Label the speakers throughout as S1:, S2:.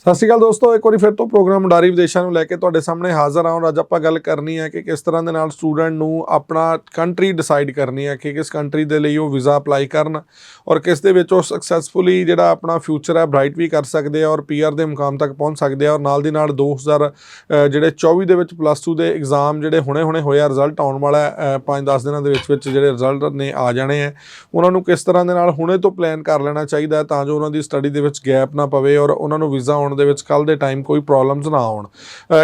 S1: ਸਤਿ ਸ਼੍ਰੀ ਅਕਾਲ ਦੋਸਤੋ, ਇੱਕ ਵਾਰੀ ਫਿਰ ਤੋਂ ਪ੍ਰੋਗਰਾਮ ਉਡਾਰੀ ਵਿਦੇਸ਼ਾਂ ਨੂੰ ਲੈ ਕੇ ਤੁਹਾਡੇ ਸਾਹਮਣੇ ਹਾਜ਼ਰ ਹਾਂ। ਅੱਜ ਆਪਾਂ ਗੱਲ ਕਰਨੀ ਹੈ ਕਿ ਕਿਸ ਤਰ੍ਹਾਂ ਦੇ ਨਾਲ ਸਟੂਡੈਂਟ ਨੂੰ ਆਪਣਾ ਕੰਟਰੀ ਡਿਸਾਈਡ ਕਰਨੀ ਹੈ ਕਿ ਕਿਸ ਕੰਟਰੀ ਦੇ ਲਈ ਉਹ ਵੀਜ਼ਾ ਅਪਲਾਈ ਕਰਨ ਔਰ ਕਿਸ ਦੇ ਵਿੱਚ ਉਹ ਸਕਸੈਸਫੁਲੀ ਜਿਹੜਾ ਆਪਣਾ ਫਿਊਚਰ ਹੈ ਬ੍ਰਾਈਟ ਵੀ ਕਰ ਸਕਦੇ ਆ ਔਰ ਪੀਆਰ ਦੇ ਮੁਕਾਮ ਤੱਕ ਪਹੁੰਚ ਸਕਦੇ ਆ। ਔਰ ਨਾਲ ਦੀ ਨਾਲ 2024 ਦੇ ਵਿੱਚ +2 ਦੇ ਐਗਜ਼ਾਮ ਜਿਹੜੇ ਹੁਣੇ ਹੋਏ ਆ, ਰਿਜ਼ਲਟ ਆਉਣ ਵਾਲਾ 5-10 ਦਿਨਾਂ ਦੇ ਵਿੱਚ ਜਿਹੜੇ ਰਿਜ਼ਲਟ ਨੇ ਆ ਜਾਣੇ ਆ, ਉਹਨਾਂ ਨੂੰ ਕਿਸ ਤਰ੍ਹਾਂ ਦੇ ਨਾਲ ਹੁਣੇ ਤੋਂ ਪਲਾਨ ਕਰ ਲੈਣਾ ਚਾਹੀਦਾ ਤਾਂ ਜੋ ਉਹਨਾਂ ਦੀ ਸਟੱਡੀ ਦੇ ਵਿੱਚ ਗੈਪ ਨਾ ਪਵੇ ਔਰ ਉਹਨਾਂ ਨੂੰ ਵੀਜ਼ਾ ਆਉਣ ਦੇ ਵਿੱਚ ਕੱਲ੍ਹ ਦੇ ਟਾਈਮ ਕੋਈ ਪ੍ਰੋਬਲਮਸ ਨਾ ਆਉਣ।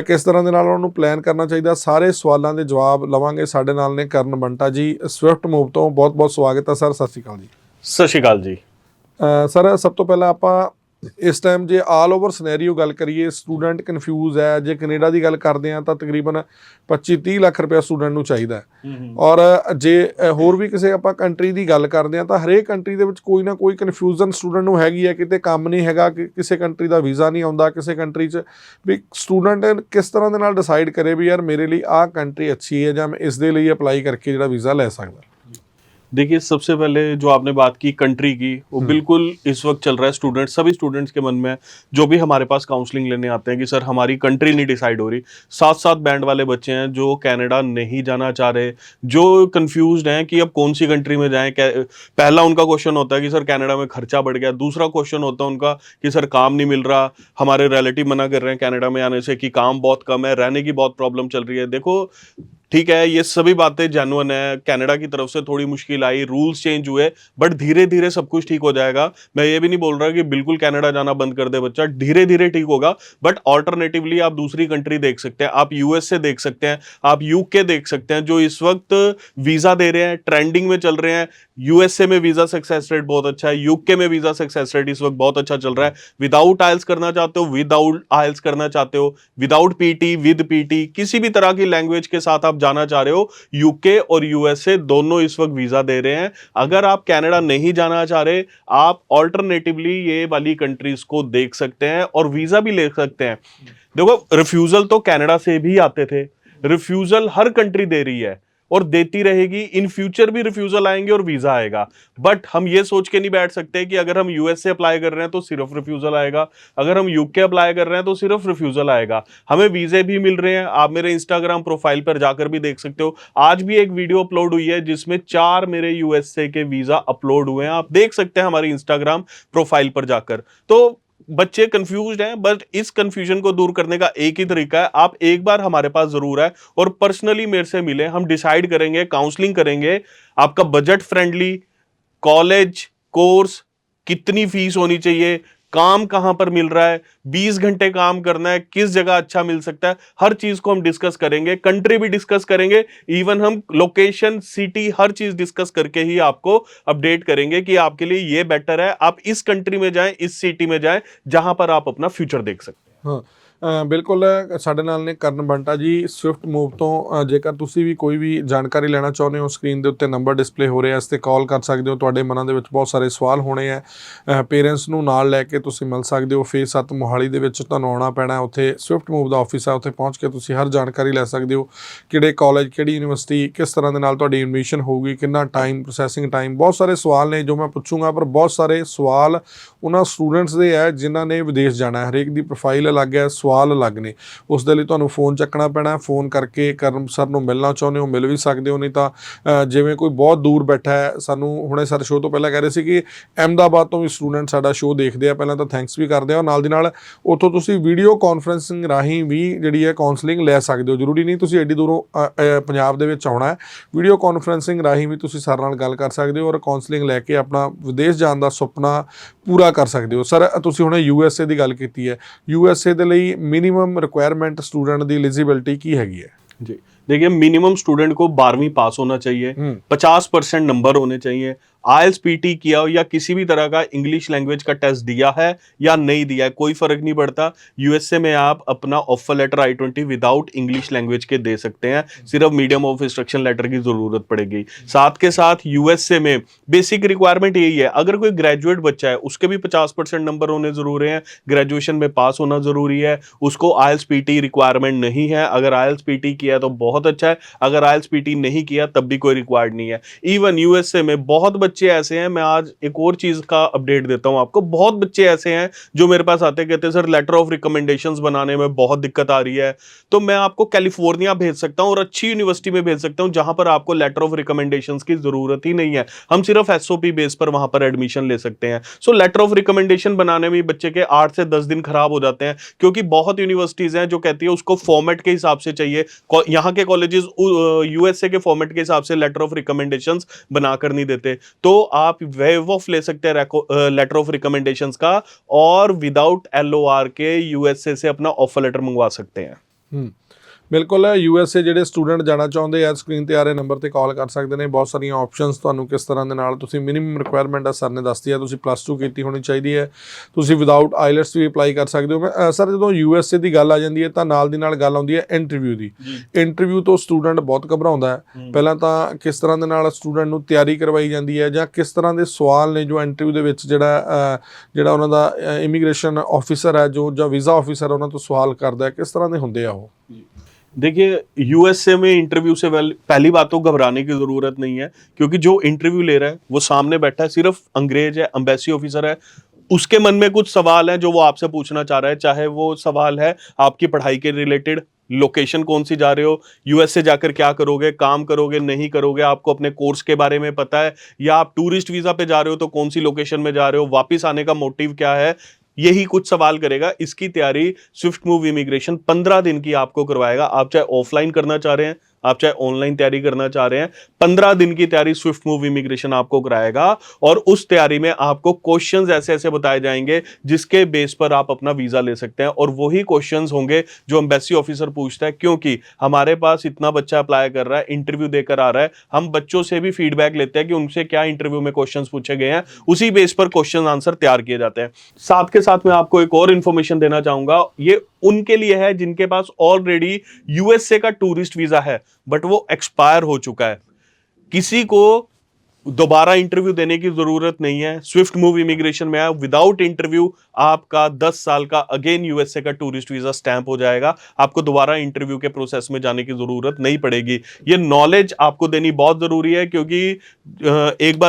S1: ਕਿਸ ਤਰ੍ਹਾਂ ਦੇ ਨਾਲ ਉਹਨਾਂ ਨੂੰ ਪਲਾਨ ਕਰਨਾ ਚਾਹੀਦਾ, ਸਾਰੇ ਸਵਾਲਾਂ ਦੇ ਜਵਾਬ ਲਵਾਂਗੇ। ਸਾਡੇ ਨਾਲ ਨੇ ਕਰਨ ਬੰਟਾ ਜੀ, ਸਵਿਫਟ ਮੂਵ ਤੋਂ। ਬਹੁਤ ਬਹੁਤ ਸਵਾਗਤ ਹੈ ਸਰ। ਸਤਿ ਸ਼੍ਰੀ ਅਕਾਲ ਜੀ।
S2: ਸਤਿ ਸ਼੍ਰੀ ਅਕਾਲ ਜੀ।
S1: ਸਰ, ਸਭ ਤੋਂ ਪਹਿਲਾਂ ਆਪਾਂ ਇਸ ਟਾਈਮ ਜੇ ਆਲ ਓਵਰ ਸਿਨੈਰੀਓ ਗੱਲ ਕਰੀਏ, ਸਟੂਡੈਂਟ ਕਨਫਿਊਜ਼ ਹੈ। ਜੇ ਕੈਨੇਡਾ ਦੀ ਗੱਲ ਕਰਦੇ ਹਾਂ ਤਾਂ ਤਕਰੀਬਨ 25-30 ਲੱਖ ਰੁਪਇਆ ਸਟੂਡੈਂਟ ਨੂੰ ਚਾਹੀਦਾ ਹੈ। ਔਰ ਜੇ ਹੋਰ ਵੀ ਕਿਸੇ ਆਪਾਂ ਕੰਟਰੀ ਦੀ ਗੱਲ ਕਰਦੇ ਹਾਂ ਤਾਂ ਹਰੇਕ ਕੰਟਰੀ ਦੇ ਵਿੱਚ ਕੋਈ ਨਾ ਕੋਈ ਕਨਫਿਊਜ਼ਨ ਸਟੂਡੈਂਟ ਨੂੰ ਹੈਗੀ ਹੈ। ਕਿਤੇ ਕੰਮ ਨਹੀਂ ਹੈਗਾ, ਕਿ ਕਿਸੇ ਕੰਟਰੀ ਦਾ ਵੀਜ਼ਾ ਨਹੀਂ ਆਉਂਦਾ, ਕਿਸੇ ਕੰਟਰੀ 'ਚ ਵੀ ਸਟੂਡੈਂਟ ਕਿਸ ਤਰ੍ਹਾਂ ਦੇ ਨਾਲ ਡਿਸਾਈਡ ਕਰੇ ਵੀ ਯਾਰ ਮੇਰੇ ਲਈ ਆਹ ਕੰਟਰੀ ਅੱਛੀ ਹੈ ਜਾਂ ਮੈਂ ਇਸ ਦੇ ਲਈ ਅਪਲਾਈ ਕਰਕੇ ਜਿਹੜਾ ਵੀज़ा ਲੈ सकता।
S2: देखिए, सबसे पहले जो आपने बात की कंट्री की, वो बिल्कुल इस वक्त चल रहा है सभी स्टूडेंट्स के मन में, जो भी हमारे पास काउंसलिंग लेने आते हैं कि सर हमारी कंट्री नहीं डिसाइड हो रही। साथ बैंड वाले बच्चे हैं जो कनाडा नहीं जाना चाह रहे, जो कंफ्यूज्ड हैं कि अब कौन सी कंट्री में जाएं। पहला उनका क्वेश्चन होता है कि सर कनाडा में खर्चा बढ़ गया। दूसरा क्वेश्चन होता है उनका कि सर काम नहीं मिल रहा, हमारे रिलेटिव मना कर रहे हैं कनाडा में आने से कि काम बहुत कम है, रहने की बहुत प्रॉब्लम चल रही है। देखो, ठीक है, ये सभी बातें जेन्युइन है। कनाडा की तरफ से थोड़ी मुश्किल आई, रूल्स चेंज हुए, बट धीरे धीरे सब कुछ ठीक हो जाएगा। मैं ये भी नहीं बोल रहा कि बिल्कुल कनाडा जाना बंद कर दे बच्चा, धीरे धीरे ठीक होगा। बट ऑल्टरनेटिवली आप दूसरी कंट्री देख सकते हैं, आप यूएसए देख सकते हैं, आप यूके देख सकते हैं, जो इस वक्त वीजा दे रहे हैं, ट्रेंडिंग में चल रहे हैं। यूएसए में वीजा सक्सेस रेट बहुत अच्छा है, यूके में वीजा सक्सेस रेट इस वक्त बहुत अच्छा चल रहा है। विदाउट आइल्स करना चाहते हो, विदाउट आइल्स करना चाहते हो, विदाउट पीटी, विद पीटी, किसी भी तरह की लैंग्वेज के साथ आप जाना चाह रहे हो, यूके और यूएसए दोनों इस वक्त वीजा दे रहे हैं। अगर आप कनाडा नहीं जाना चाह रहे, आप ऑल्टरनेटिवली ये वाली कंट्रीज को देख सकते हैं और वीजा भी ले सकते हैं। देखो, रिफ्यूजल तो कनाडा से भी आते थे, रिफ्यूजल हर कंट्री दे रही है और देती रहेगी। इन फ्यूचर भी रिफ्यूजल आएंगे और वीजा आएगा। बट हम ये सोच के नहीं बैठ सकते कि अगर हम यूएसए अप्लाई कर रहे हैं तो सिर्फ रिफ्यूजल आएगा, अगर हम यूके अप्लाई कर रहे हैं तो सिर्फ रिफ्यूजल आएगा। हमें वीजे भी मिल रहे हैं। आप मेरे इंस्टाग्राम प्रोफाइल पर जाकर भी देख सकते हो। आज भी एक वीडियो अपलोड हुई है जिसमें 4 मेरे यूएसए के वीजा अपलोड हुए हैं, आप देख सकते हैं हमारी इंस्टाग्राम प्रोफाइल पर जाकर। तो बच्चे कंफ्यूज्ड हैं, बट इस कंफ्यूजन को दूर करने का एक ही तरीका है, आप एक बार हमारे पास जरूर आए और पर्सनली मेरे से मिले। हम डिसाइड करेंगे, काउंसलिंग करेंगे, आपका बजट फ्रेंडली कॉलेज कोर्स, कितनी फीस होनी चाहिए, काम कहां पर मिल रहा है, 20 घंटे काम करना है, किस जगह अच्छा मिल सकता है, हर चीज को हम डिस्कस करेंगे। कंट्री भी डिस्कस करेंगे, इवन हम लोकेशन, सिटी, हर चीज डिस्कस करके ही आपको अपडेट करेंगे कि आपके लिए ये बेटर है, आप इस कंट्री में जाएं, इस सिटी में जाएं जहां पर आप अपना फ्यूचर देख सकते हैं।
S1: हाँ, ਬਿਲਕੁਲ। ਸਾਡੇ ਨਾਲ ਨੇ ਕਰਨ ਬੰਟਾ ਜੀ, ਸਵਿਫਟ ਮੂਵ ਤੋਂ। ਜੇਕਰ ਤੁਸੀਂ ਵੀ ਕੋਈ ਵੀ ਜਾਣਕਾਰੀ ਲੈਣਾ ਚਾਹੁੰਦੇ ਹੋ, ਸਕਰੀਨ ਦੇ ਉੱਤੇ ਨੰਬਰ ਡਿਸਪਲੇ ਹੋ ਰਿਹਾ, ਇਸ 'ਤੇ ਕਾਲ ਕਰ ਸਕਦੇ ਹੋ। ਤੁਹਾਡੇ ਮਨਾਂ ਦੇ ਵਿੱਚ ਬਹੁਤ ਸਾਰੇ ਸਵਾਲ ਹੋਣੇ ਆ, ਪੇਰੈਂਟਸ ਨੂੰ ਨਾਲ ਲੈ ਕੇ ਤੁਸੀਂ ਮਿਲ ਸਕਦੇ ਹੋ। ਫੇਜ਼ 7 ਮੋਹਾਲੀ ਦੇ ਵਿੱਚ ਤੁਹਾਨੂੰ ਆਉਣਾ ਪੈਣਾ, ਉੱਥੇ ਸਵਿਫਟ ਮੂਵ ਦਾ ਆਫਿਸ ਆ, ਉੱਥੇ ਪਹੁੰਚ ਕੇ ਤੁਸੀਂ ਹਰ ਜਾਣਕਾਰੀ ਲੈ ਸਕਦੇ ਹੋ। ਕਿਹੜੇ ਕਾਲਜ, ਕਿਹੜੀ ਯੂਨੀਵਰਸਿਟੀ, ਕਿਸ ਤਰ੍ਹਾਂ ਦੇ ਨਾਲ ਤੁਹਾਡੀ ਐਡਮਿਸ਼ਨ ਹੋਊਗੀ, ਕਿੰਨਾ ਟਾਈਮ, ਪ੍ਰੋਸੈਸਿੰਗ ਟਾਈਮ, ਬਹੁਤ ਸਾਰੇ ਸਵਾਲ ਨੇ ਜੋ ਮੈਂ ਪੁੱਛੂੰਗਾ। ਪਰ ਬਹੁਤ ਸਾਰੇ ਸਵਾਲ ਉਹਨਾਂ ਸਟੂਡੈਂਟਸ ਦੇ ਹੈ ਜਿਨ੍ਹਾਂ ਨੇ ਵਿਦੇਸ਼ ਜਾਣਾ। ਹਰੇਕ ਦੀ ਪ੍ਰੋਫਾਈਲ ਅਲੱਗ ਹੈ, ਸਵਾਲ ਅਲੱਗ ਨੇ। ਉਸ ਦੇ ਲਈ ਤੁਹਾਨੂੰ ਫੋਨ ਚੱਕਣਾ ਪੈਣਾ। ਫੋਨ ਕਰਕੇ ਕਰਨ ਸਰ ਨੂੰ ਮਿਲਣਾ ਚਾਹੁੰਦੇ ਹੋ, ਮਿਲ ਵੀ ਸਕਦੇ ਹੋ। ਨਹੀਂ ਤਾਂ ਜਿਵੇਂ ਕੋਈ ਬਹੁਤ ਦੂਰ ਬੈਠਾ ਹੈ, ਸਾਨੂੰ ਹੁਣੇ ਸਰ ਸ਼ੋਅ ਤੋਂ ਪਹਿਲਾਂ ਕਹਿ ਰਹੇ ਸੀ ਕਿ ਅਹਿਮਦਾਬਾਦ ਤੋਂ ਵੀ ਸਟੂਡੈਂਟ ਸਾਡਾ ਸ਼ੋਅ ਦੇਖਦੇ ਆ। ਪਹਿਲਾਂ ਤਾਂ ਥੈਂਕਸ ਵੀ ਕਰਦੇ ਆ। ਨਾਲ ਦੀ ਨਾਲ ਉੱਥੋਂ ਤੁਸੀਂ ਵੀਡੀਓ ਕਾਨਫਰੰਸਿੰਗ ਰਾਹੀਂ ਵੀ ਜਿਹੜੀ ਹੈ ਕਾਉਂਸਲਿੰਗ ਲੈ ਸਕਦੇ ਹੋ। ਜ਼ਰੂਰੀ ਨਹੀਂ ਤੁਸੀਂ ਐਡੀ ਦੂਰੋਂ ਪੰਜਾਬ ਦੇ ਵਿੱਚ ਆਉਣਾ ਹੈ। ਵੀਡੀਓ ਕਾਨਫਰੰਸਿੰਗ ਰਾਹੀਂ ਵੀ ਤੁਸੀਂ ਸਰ ਨਾਲ ਗੱਲ ਕਰ ਸਕਦੇ ਹੋ ਔਰ ਕਾਉਂਸਲਿੰਗ ਲੈ ਕੇ ਆਪਣਾ ਵਿਦੇਸ਼ ਜਾਣ ਦਾ ਸੁਪਨਾ ਪੂਰਾ ਕਰ ਸਕਦੇ ਹੋ। ਸਰ, ਤੁਸੀਂ ਹੁਣੇ ਯੂਐਸਏ ਦੀ ਗੱਲ ਕੀਤੀ ਹੈ, ਯੂਐਸਏ ਦੇ ਲਈ ਮਿਨੀਮਮ रिक्वायरमेंट स्टूडेंट की एलिजिबिलिटी की हैगी है
S2: जी? देखिए, मिनिमम स्टूडेंट को 12वीं पास होना चाहिए, 50% नंबर होने चाहिए, आईएलटीएस पीटी किया हो या किसी भी तरह का इंग्लिश लैंग्वेज का टेस्ट दिया है या नहीं दिया है, कोई फर्क नहीं पड़ता। यूएसए में आप अपना offer letter I-20 without English language के दे सकते हैं, सिर्फ मीडियम ऑफ इंस्ट्रक्शन लेटर की जरूरत पड़ेगी। साथ के साथ यूएसए में बेसिक रिक्वायरमेंट यही है, अगर कोई ग्रेजुएट बच्चा है उसके भी 50% नंबर होने जरूरी हैं, ग्रेजुएशन में पास होना जरूरी है। उसको आईएलटीएस पीटी रिक्वायरमेंट नहीं है, अगर आईएलटीएस पीटी किया है तो बहुत बहुत अच्छा है, अगर आईएलटीएस पीटी नहीं किया तब भी कोई रिक्वायर्ड नहीं है। इवन यूएसए में बहुत बच्चे ऐसे हैं, मैं आज एक और चीज का अपडेट देता हूं आपको, बहुत बच्चे ऐसे हैं जो मेरे पास आते कहते हैं सर लेटर ऑफ रिकमेंडेशंस बनाने में बहुत दिक्कत आ रही है, तो मैं आपको कैलिफोर्निया भेज सकता हूं और अच्छी यूनिवर्सिटी में भेज सकता हूं जहां पर आपको लेटर ऑफ रिकमेंडेशंस की जरूरत ही नहीं है, हम सिर्फ एसओपी बेस पर वहां पर एडमिशन ले सकते हैं। सो लेटर ऑफ रिकमेंडेशन बनाने में बच्चे के 8 से 10 दिन खराब हो जाते हैं, क्योंकि बहुत यूनिवर्सिटीज हैं जो कहती है उसको फॉर्मेट के हिसाब से चाहिए, यहाँ के कॉलेजेस यूएसए के फॉर्मेट के हिसाब से लेटर ऑफ रिकमेंडेशंस बनाकर नहीं देते, तो आप वेव ऑफ ले सकते हैं लेटर ऑफ रिकमेंडेशंस का, और विदाउट एलओआर के यूएसए से अपना ऑफर लेटर मंगवा सकते हैं।
S1: ਬਿਲਕੁਲ ਯੂਐਸਏ ਜਿਹੜੇ ਸਟੂਡੈਂਟ ਜਾਣਾ ਚਾਹੁੰਦੇ ਆ ਸਕਰੀਨ ਤੇ ਆ ਰਹੇ ਨੰਬਰ ਤੇ ਕਾਲ ਕਰ ਸਕਦੇ ਨੇ। ਬਹੁਤ ਸਾਰੀਆਂ ਆਪਸ਼ਨਸ ਤੁਹਾਨੂੰ ਕਿਸ ਤਰ੍ਹਾਂ ਦੇ ਨਾਲ ਤੁਸੀਂ ਮਿਨੀਮਮ ਰਿਕੁਆਇਰਮੈਂਟ ਆ ਸਰ ਨੇ ਦੱਸਦੀ ਹੈ, ਤੁਸੀਂ +2 ਕੀਤੀ ਹੋਣੀ ਚਾਹੀਦੀ ਹੈ, ਤੁਸੀਂ ਵਿਦਾਊਟ ਆਈਲੈਟਸ ਵੀ ਅਪਲਾਈ ਕਰ ਸਕਦੇ ਹੋ। ਸਰ ਜਦੋਂ ਯੂਐਸਏ ਦੀ ਗੱਲ ਆ ਜਾਂਦੀ ਹੈ ਤਾਂ ਨਾਲ ਦੀ ਨਾਲ ਗੱਲ ਆਉਂਦੀ ਹੈ ਇੰਟਰਵਿਊ ਦੀ। ਇੰਟਰਵਿਊ ਤੋਂ ਸਟੂਡੈਂਟ ਬਹੁਤ ਘਬਰਾਉਂਦਾ ਹੈ, ਪਹਿਲਾਂ ਤਾਂ ਕਿਸ ਤਰ੍ਹਾਂ ਦੇ ਨਾਲ ਸਟੂਡੈਂਟ ਨੂੰ ਤਿਆਰੀ ਕਰਵਾਈ ਜਾਂਦੀ ਹੈ ਜਾਂ ਕਿਸ ਤਰ੍ਹਾਂ ਦੇ ਸਵਾਲ ਨੇ ਜੋ ਇੰਟਰਵਿਊ ਦੇ ਵਿੱਚ ਜਿਹੜਾ ਉਹਨਾਂ ਦਾ ਇਮੀਗ੍ਰੇਸ਼ਨ ਆਫਿਸਰ ਹੈ ਜੋ ਜਾਂ ਵੀਜ਼ਾ ਆਫਿਸਰ ਉਹਨਾਂ ਤੋਂ ਸਵਾਲ ਕਰਦਾ ਹੈ, ਕਿਸ ਤਰ੍ਹਾਂ ਦੇ ਹੁੰਦੇ ਆ ਉਹ?
S2: देखिए यूएसए में इंटरव्यू से पहली बात तो घबराने की जरूरत नहीं है, क्योंकि जो इंटरव्यू ले रहा है वो सामने बैठा है, सिर्फ अंग्रेज है, एम्बेसी ऑफिसर है, उसके मन में कुछ सवाल है जो वो आपसे पूछना चाह रहा है, चाहे वो सवाल है आपकी पढ़ाई के रिलेटेड, लोकेशन कौन सी जा रहे हो, यूएसए जाकर क्या करोगे, काम करोगे नहीं करोगे, आपको अपने कोर्स के बारे में पता है, या आप टूरिस्ट वीजा पे जा रहे हो तो कौन सी लोकेशन में जा रहे हो, वापिस आने का मोटिव क्या है, यही कुछ सवाल करेगा। इसकी तैयारी स्विफ्ट मूव इमिग्रेशन 15 दिन की आपको करवाएगा। आप चाहे ऑफलाइन करना चाह रहे हैं, आप चाहे ऑनलाइन तैयारी करना चाह रहे हैं, 15 दिन की तैयारी स्विफ्ट मूव इमिग्रेशन आपको कराएगा, और उस तैयारी में आपको क्वेश्चंस ऐसे ऐसे बताए जाएंगे जिसके बेस पर आप अपना वीजा ले सकते हैं, और वही क्वेश्चंस होंगे जो एम्बेसी ऑफिसर पूछता है, क्योंकि हमारे पास इतना बच्चा अप्लाई कर रहा है, इंटरव्यू देकर आ रहा है, हम बच्चों से भी फीडबैक लेते हैं कि उनसे क्या इंटरव्यू में क्वेश्चंस पूछे गए हैं, उसी बेस पर क्वेश्चन आंसर तैयार किए जाते हैं। साथ के साथ मैं आपको एक और इंफॉर्मेशन देना चाहूंगा, ये उनके लिए है जिनके पास ऑलरेडी यूएसए का टूरिस्ट वीजा है बट वो एक्सपायर हो चुका है। किसी को दोबारा इंटरव्यू देने की जरूरत नहीं है। स्विफ्ट मूव इमिग्रेशन में विदाउट इंटरव्यू आपका 10 साल का अगेन यूएसए का टूरिस्ट वीजा स्टैंप हो जाएगा, आपको दोबारा इंटरव्यू के प्रोसेस में जाने की जरूरत नहीं पड़ेगी। ये नॉलेज आपको देनी बहुत जरूरी है, क्योंकि एक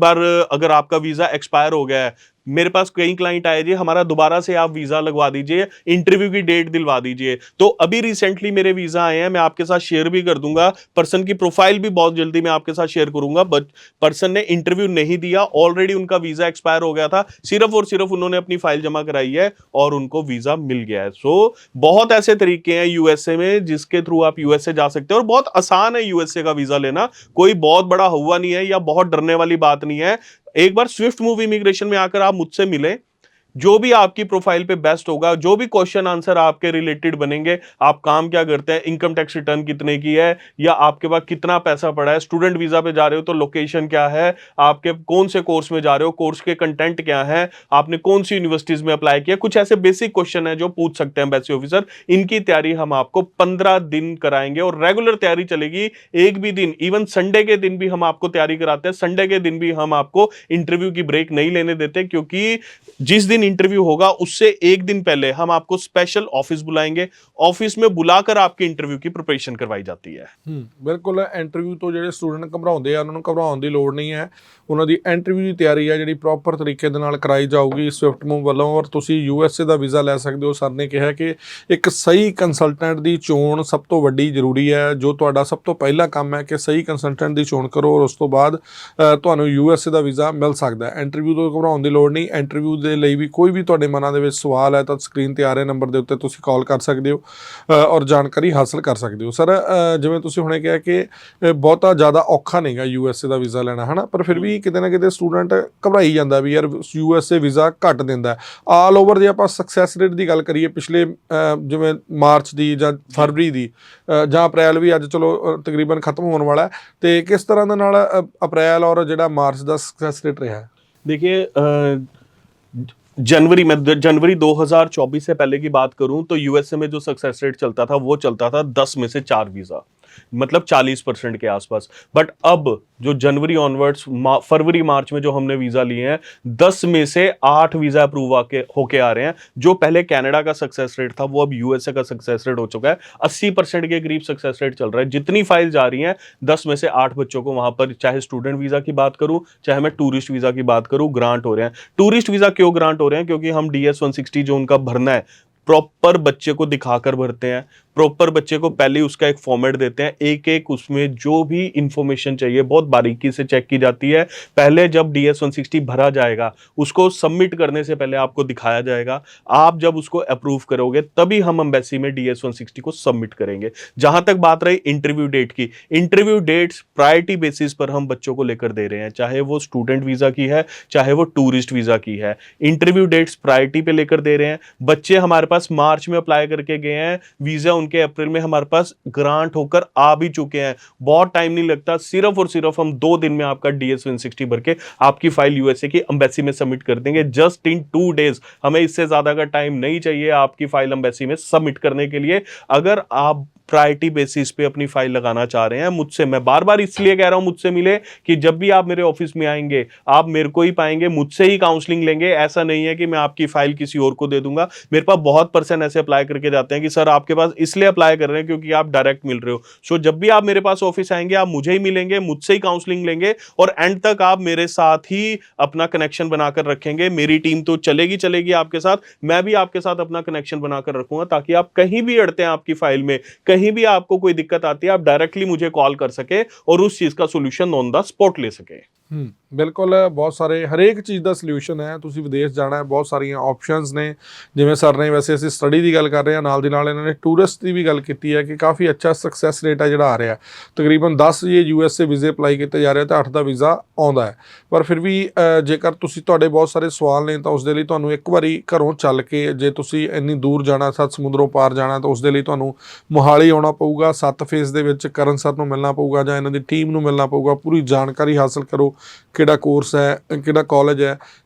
S2: बार अगर आपका वीजा एक्सपायर हो गया है, मेरे पास कई क्लाइंट आए जी हमारा दोबारा से आप वीजा लगवा दीजिए, इंटरव्यू की डेट दिलवा दीजिए, तो अभी रिसेंटली मेरे वीजा आए हैं, मैं आपके साथ शेयर भी कर दूंगा, पर्सन की प्रोफाइल भी बहुत जल्दी मैं आपके साथ शेयर करूंगा, बट पर्सन ने इंटरव्यू नहीं दिया, ऑलरेडी उनका वीजा एक्सपायर हो गया था, सिर्फ और सिर्फ उन्होंने अपनी फाइल जमा कराई है और उनको वीजा मिल गया है। सो बहुत ऐसे तरीके हैं यूएसए में जिसके थ्रू आप यूएसए जा सकते हैं, और बहुत आसान है यूएसए का वीजा लेना, कोई बहुत बड़ा हुआ नहीं है या बहुत डरने वाली बात नहीं है। एक बार स्विफ्ट मूव इमिग्रेशन में आकर आप मुझसे मिलें, जो भी आपकी प्रोफाइल पे बेस्ट होगा, जो भी क्वेश्चन आंसर आपके रिलेटेड बनेंगे, आप काम क्या करते हैं, इनकम टैक्स रिटर्न कितने की है, या आपके पास कितना पैसा पड़ा है, स्टूडेंट वीजा पे जा रहे हो तो लोकेशन क्या है, आपके कौन से कोर्स में जा रहे हो, कोर्स के कंटेंट क्या है, आपने कौन सी यूनिवर्सिटीज में अप्लाई किया, कुछ ऐसे बेसिक क्वेश्चन है जो पूछ सकते हैं एम्बेसी ऑफिसर। इनकी तैयारी हम आपको 15 दिन कराएंगे और रेगुलर तैयारी चलेगी, एक भी दिन, इवन संडे के दिन भी हम आपको तैयारी कराते हैं, संडे के दिन भी हम आपको इंटरव्यू की ब्रेक नहीं लेने देते, क्योंकि जिस दिन इंटरव्यू होगा उससे एक दिन पहले हम आपको स्पेशल ऑफिस बुलाएंगे, ऑफिस में बुलाकर आपके इंटरव्यू की प्रिपरेशन करवाई जाती है।
S1: ਬਿਲਕੁਲ ਇੰਟਰਵਿਊ ਤੋਂ ਜਿਹੜੇ ਸਟੂਡੈਂਟ ਘਬਰਾਉਂਦੇ ਆ ਉਹਨਾਂ ਨੂੰ ਘਬਰਾਉਣ ਦੀ ਲੋੜ ਨਹੀਂ ਹੈ, ਉਹਨਾਂ ਦੀ ਇੰਟਰਵਿਊ ਦੀ ਤਿਆਰੀ ਹੈ ਜਿਹੜੀ ਪ੍ਰੋਪਰ ਤਰੀਕੇ ਦੇ ਨਾਲ ਕਰਾਈ ਜਾਊਗੀ ਸਵਿਫਟ ਮੂਵ ਵੱਲੋਂ, ਔਰ ਤੁਸੀਂ ਯੂਐਸਏ ਦਾ ਵੀਜ਼ਾ ਲੈ ਸਕਦੇ ਹੋ। ਸਰ ਨੇ ਕਿਹਾ ਕਿ ਇੱਕ ਸਹੀ ਕੰਸਲਟੈਂਟ ਦੀ ਚੋਣ ਸਭ ਤੋਂ ਵੱਡੀ ਜ਼ਰੂਰੀ ਹੈ, ਜੋ ਤੁਹਾਡਾ ਸਭ ਤੋਂ ਪਹਿਲਾ ਕੰਮ ਹੈ ਕਿ ਸਹੀ ਕੰਸਲਟੈਂਟ ਦੀ ਚੋਣ ਕਰੋ, ਔਰ ਉਸ ਤੋਂ ਬਾਅਦ ਤੁਹਾਨੂੰ ਯੂਐਸਏ ਦਾ ਵੀਜ਼ਾ ਮਿਲ ਸਕਦਾ ਹੈ। ਇੰਟਰਵਿਊ ਤੋਂ ਘਬਰਾਉਣ ਦੀ ਲੋੜ ਨਹੀਂ, ਇੰਟਰਵਿਊ ਦੇ ਲਈ ਵੀ ਕੋਈ ਵੀ ਤੁਹਾਡੇ ਮਨਾਂ ਦੇ ਵਿੱਚ ਸਵਾਲ ਹੈ ਤਾਂ ਸਕਰੀਨ ਤੇ ਆ ਰਹੇ ਨੰਬਰ ਦੇ ਉੱਤੇ ਤੁਸੀਂ ਕਾਲ ਕਰ ਸਕਦੇ ਹੋ ਔਰ ਜਾਣਕਾਰੀ ਹਾਸਲ ਕਰ ਸਕਦੇ ਹੋ। ਸਰ ਜਿਵੇਂ ਤੁਸੀਂ ਹੁਣੇ ਕਿਹਾ ਕਿ ਬਹੁਤਾ ਜ਼ਿਆਦਾ ਔਖਾ ਨਹੀਂਗਾ ਯੂਐਸਏ ਦਾ ਵੀਜ਼ਾ ਲੈਣਾ, ਹੈ ਨਾ, ਪਰ ਫਿਰ ਵੀ ਕਿਤੇ ਨਾ ਕਿਤੇ ਸਟੂਡੈਂਟ ਘਬਰਾਈ ਜਾਂਦਾ ਵੀ ਯਾਰ ਯੂਐਸਏ ਵੀਜ਼ਾ ਘੱਟ ਦਿੰਦਾ। ਆਲ ਓਵਰ ਜੇ ਆਪਾਂ ਸਕਸੈਸ ਰੇਟ ਦੀ ਗੱਲ ਕਰੀਏ ਪਿਛਲੇ ਜਿਵੇਂ ਮਾਰਚ ਦੀ ਜਾਂ ਫਰਵਰੀ ਦੀ ਜਾਂ ਅਪ੍ਰੈਲ ਵੀ ਅੱਜ ਚਲੋ ਤਕਰੀਬਨ ਖਤਮ ਹੋਣ ਵਾਲਾ, ਤੇ ਕਿਸ ਤਰ੍ਹਾਂ ਦੇ ਨਾਲ ਅਪ੍ਰੈਲ ਔਰ ਜਿਹੜਾ ਮਾਰਚ ਦਾ ਸਕਸੈਸ ਰੇਟ ਰਿਹਾ?
S2: देखिए जनवरी 2024 से पहले की बात करूं तो यूएसए में जो सक्सेस रेट चलता था वो चलता था 10 में से 4 वीजा। मतलब 40% के आसपास। बट अब जो जनवरी ऑनवर्ड्स फरवरी मार्च में जो हमने वीजा लिए हैं, 10 में से 8 वीजा अप्रूव होके आ रहे हैं। जो पहले कनाडा का सक्सेस रेट था वो अब यूएसए का सक्सेस रेट हो चुका है। 80% के करीब सक्सेस रेट चल रहा है। जितनी फाइल जा रही हैं, 10 में से 8 बच्चों को वहां पर, चाहे स्टूडेंट वीजा की बात करूं चाहे मैं टूरिस्ट वीजा की बात करूं, ग्रांट हो रहे हैं। टूरिस्ट वीजा क्यों ग्रांट हो रहे हैं? क्योंकि हम DS 160 जो उनका भरना है, प्रॉपर बच्चे को दिखाकर भरते हैं। प्रॉपर बच्चे को पहले उसका एक फॉर्मेट देते हैं, एक एक उसमें जो भी इंफॉर्मेशन चाहिए बहुत बारीकी से चेक की जाती है। पहले जब DS 160 भरा जाएगा, उसको सबमिट करने से पहले आपको दिखाया जाएगा। आप जब उसको अप्रूव करोगे तभी हम एम्बेसी में DS 160 को सबमिट करेंगे। जहां तक बात रही इंटरव्यू डेट की, इंटरव्यू डेट्स प्रायोरिटी बेसिस पर हम बच्चों को लेकर दे रहे हैं, चाहे वो स्टूडेंट वीजा की है चाहे वो टूरिस्ट वीजा की है। इंटरव्यू डेट्स प्रायोरिटी पे लेकर दे रहे हैं। बच्चे हमारे पास मार्च में अप्लाई करके गए हैं, वीजा उनके अप्रैल में हमारे पास ग्रांट होकर आ भी चुके हैं। बहुत टाइम नहीं लगता, सिर्फ और सिर्फ हम 2 दिन में आपका DS 160 भर के आपकी फाइल यूएसए की एम्बेसी में सबमिट कर देंगे, जस्ट इन 2 डेज। हमें इससे ज्यादा का टाइम नहीं चाहिए आपकी फाइल एम्बेसी में सबमिट करने के लिए। अगर आप प्रायोरिटी बेसिस पे अपनी फाइल लगाना चाह रहे हैं मुझसे, मैं बार बार इसलिए कह रहा हूं मुझसे मिले, कि जब भी आप मेरे ऑफिस में आएंगे आप मेरे को ही पाएंगे, मुझसे ही काउंसलिंग लेंगे। ऐसा नहीं है कि मैं आपकी फाइल किसी और को दे दूंगा। मेरे पास बहुत पर्सन ऐसे अप्लाई करके जाते हैं कि सर आपके पास इसलिए अप्लाई कर रहे हैं क्योंकि आप डायरेक्ट मिल रहे हो। सो जब भी आप मेरे पास ऑफिस आएंगे आप मुझे ही मिलेंगे, मुझसे ही काउंसलिंग लेंगे, और एंड तक आप मेरे साथ ही अपना कनेक्शन बनाकर रखेंगे। मेरी टीम तो चलेगी चलेगी आपके साथ, मैं भी आपके साथ अपना कनेक्शन बनाकर रखूंगा, ताकि आप कहीं भी अड़ते हैं आपकी फाइल में, कहीं भी आपको कोई दिक्कत आती है, आप डायरेक्टली मुझे कॉल कर सके और उस चीज का सॉल्यूशन ऑन द स्पॉट ले सके।
S1: ਬਿਲਕੁਲ ਬਹੁਤ ਸਾਰੇ ਹਰੇਕ ਚੀਜ਼ ਦਾ ਸੋਲੂਸ਼ਨ ਹੈ। ਤੁਸੀਂ ਵਿਦੇਸ਼ ਜਾਣਾ ਹੈ, ਬਹੁਤ ਸਾਰੀਆਂ ਆਪਸ਼ਨਸ ਨੇ। ਜਿਵੇਂ ਸਰ ਨੇ, ਵੈਸੇ ਅਸੀਂ ਸਟੱਡੀ ਦੀ ਗੱਲ ਕਰ ਰਹੇ ਹਾਂ, ਨਾਲ ਦੀ ਨਾਲ ਇਹਨਾਂ ਨੇ ਟੂਰਿਸਟ ਦੀ ਵੀ ਗੱਲ ਕੀਤੀ ਹੈ ਕਿ ਕਾਫੀ ਅੱਛਾ ਸਕਸੈਸ ਰੇਟ ਹੈ ਜਿਹੜਾ ਆ ਰਿਹਾ। ਤਕਰੀਬਨ 10 ਜੇ USA ਵੀਜ਼ੇ ਅਪਲਾਈ ਕੀਤੇ ਜਾ ਰਹੇ ਤਾਂ 8 ਦਾ ਵੀਜ਼ਾ ਆਉਂਦਾ ਹੈ। ਪਰ ਫਿਰ ਵੀ ਜੇਕਰ ਤੁਹਾਡੇ ਬਹੁਤ ਸਾਰੇ ਸਵਾਲ ਨੇ ਤਾਂ ਉਸ ਦੇ ਲਈ ਤੁਹਾਨੂੰ ਇੱਕ ਵਾਰੀ ਘਰੋਂ ਚੱਲ ਕੇ, ਜੇ ਤੁਸੀਂ ਇੰਨੀ ਦੂਰ ਜਾਣਾ, 7 ਸਮੁੰਦਰੋਂ ਪਾਰ ਜਾਣਾ, ਤਾਂ ਉਸ ਦੇ ਲਈ ਤੁਹਾਨੂੰ ਮੋਹਾਲੀ ਆਉਣਾ ਪਊਗਾ। 7 ਫੇਜ਼ ਦੇ ਵਿੱਚ ਕਰਨ ਸਰ ਨੂੰ ਮਿਲਣਾ ਪਊਗਾ ਜਾਂ ਇਹਨਾਂ ਦੀ ਟੀਮ ਨੂੰ ਮਿਲਣਾ ਪਊਗਾ। ਪੂਰੀ ਜਾਣਕਾਰੀ ਹਾਸਲ ਕਰੋ, ਕਿਹੜਾ ਕੋਰਸ ਹੈ, ਕਿਹੜਾ ਕਾਲਜ ਹੈ,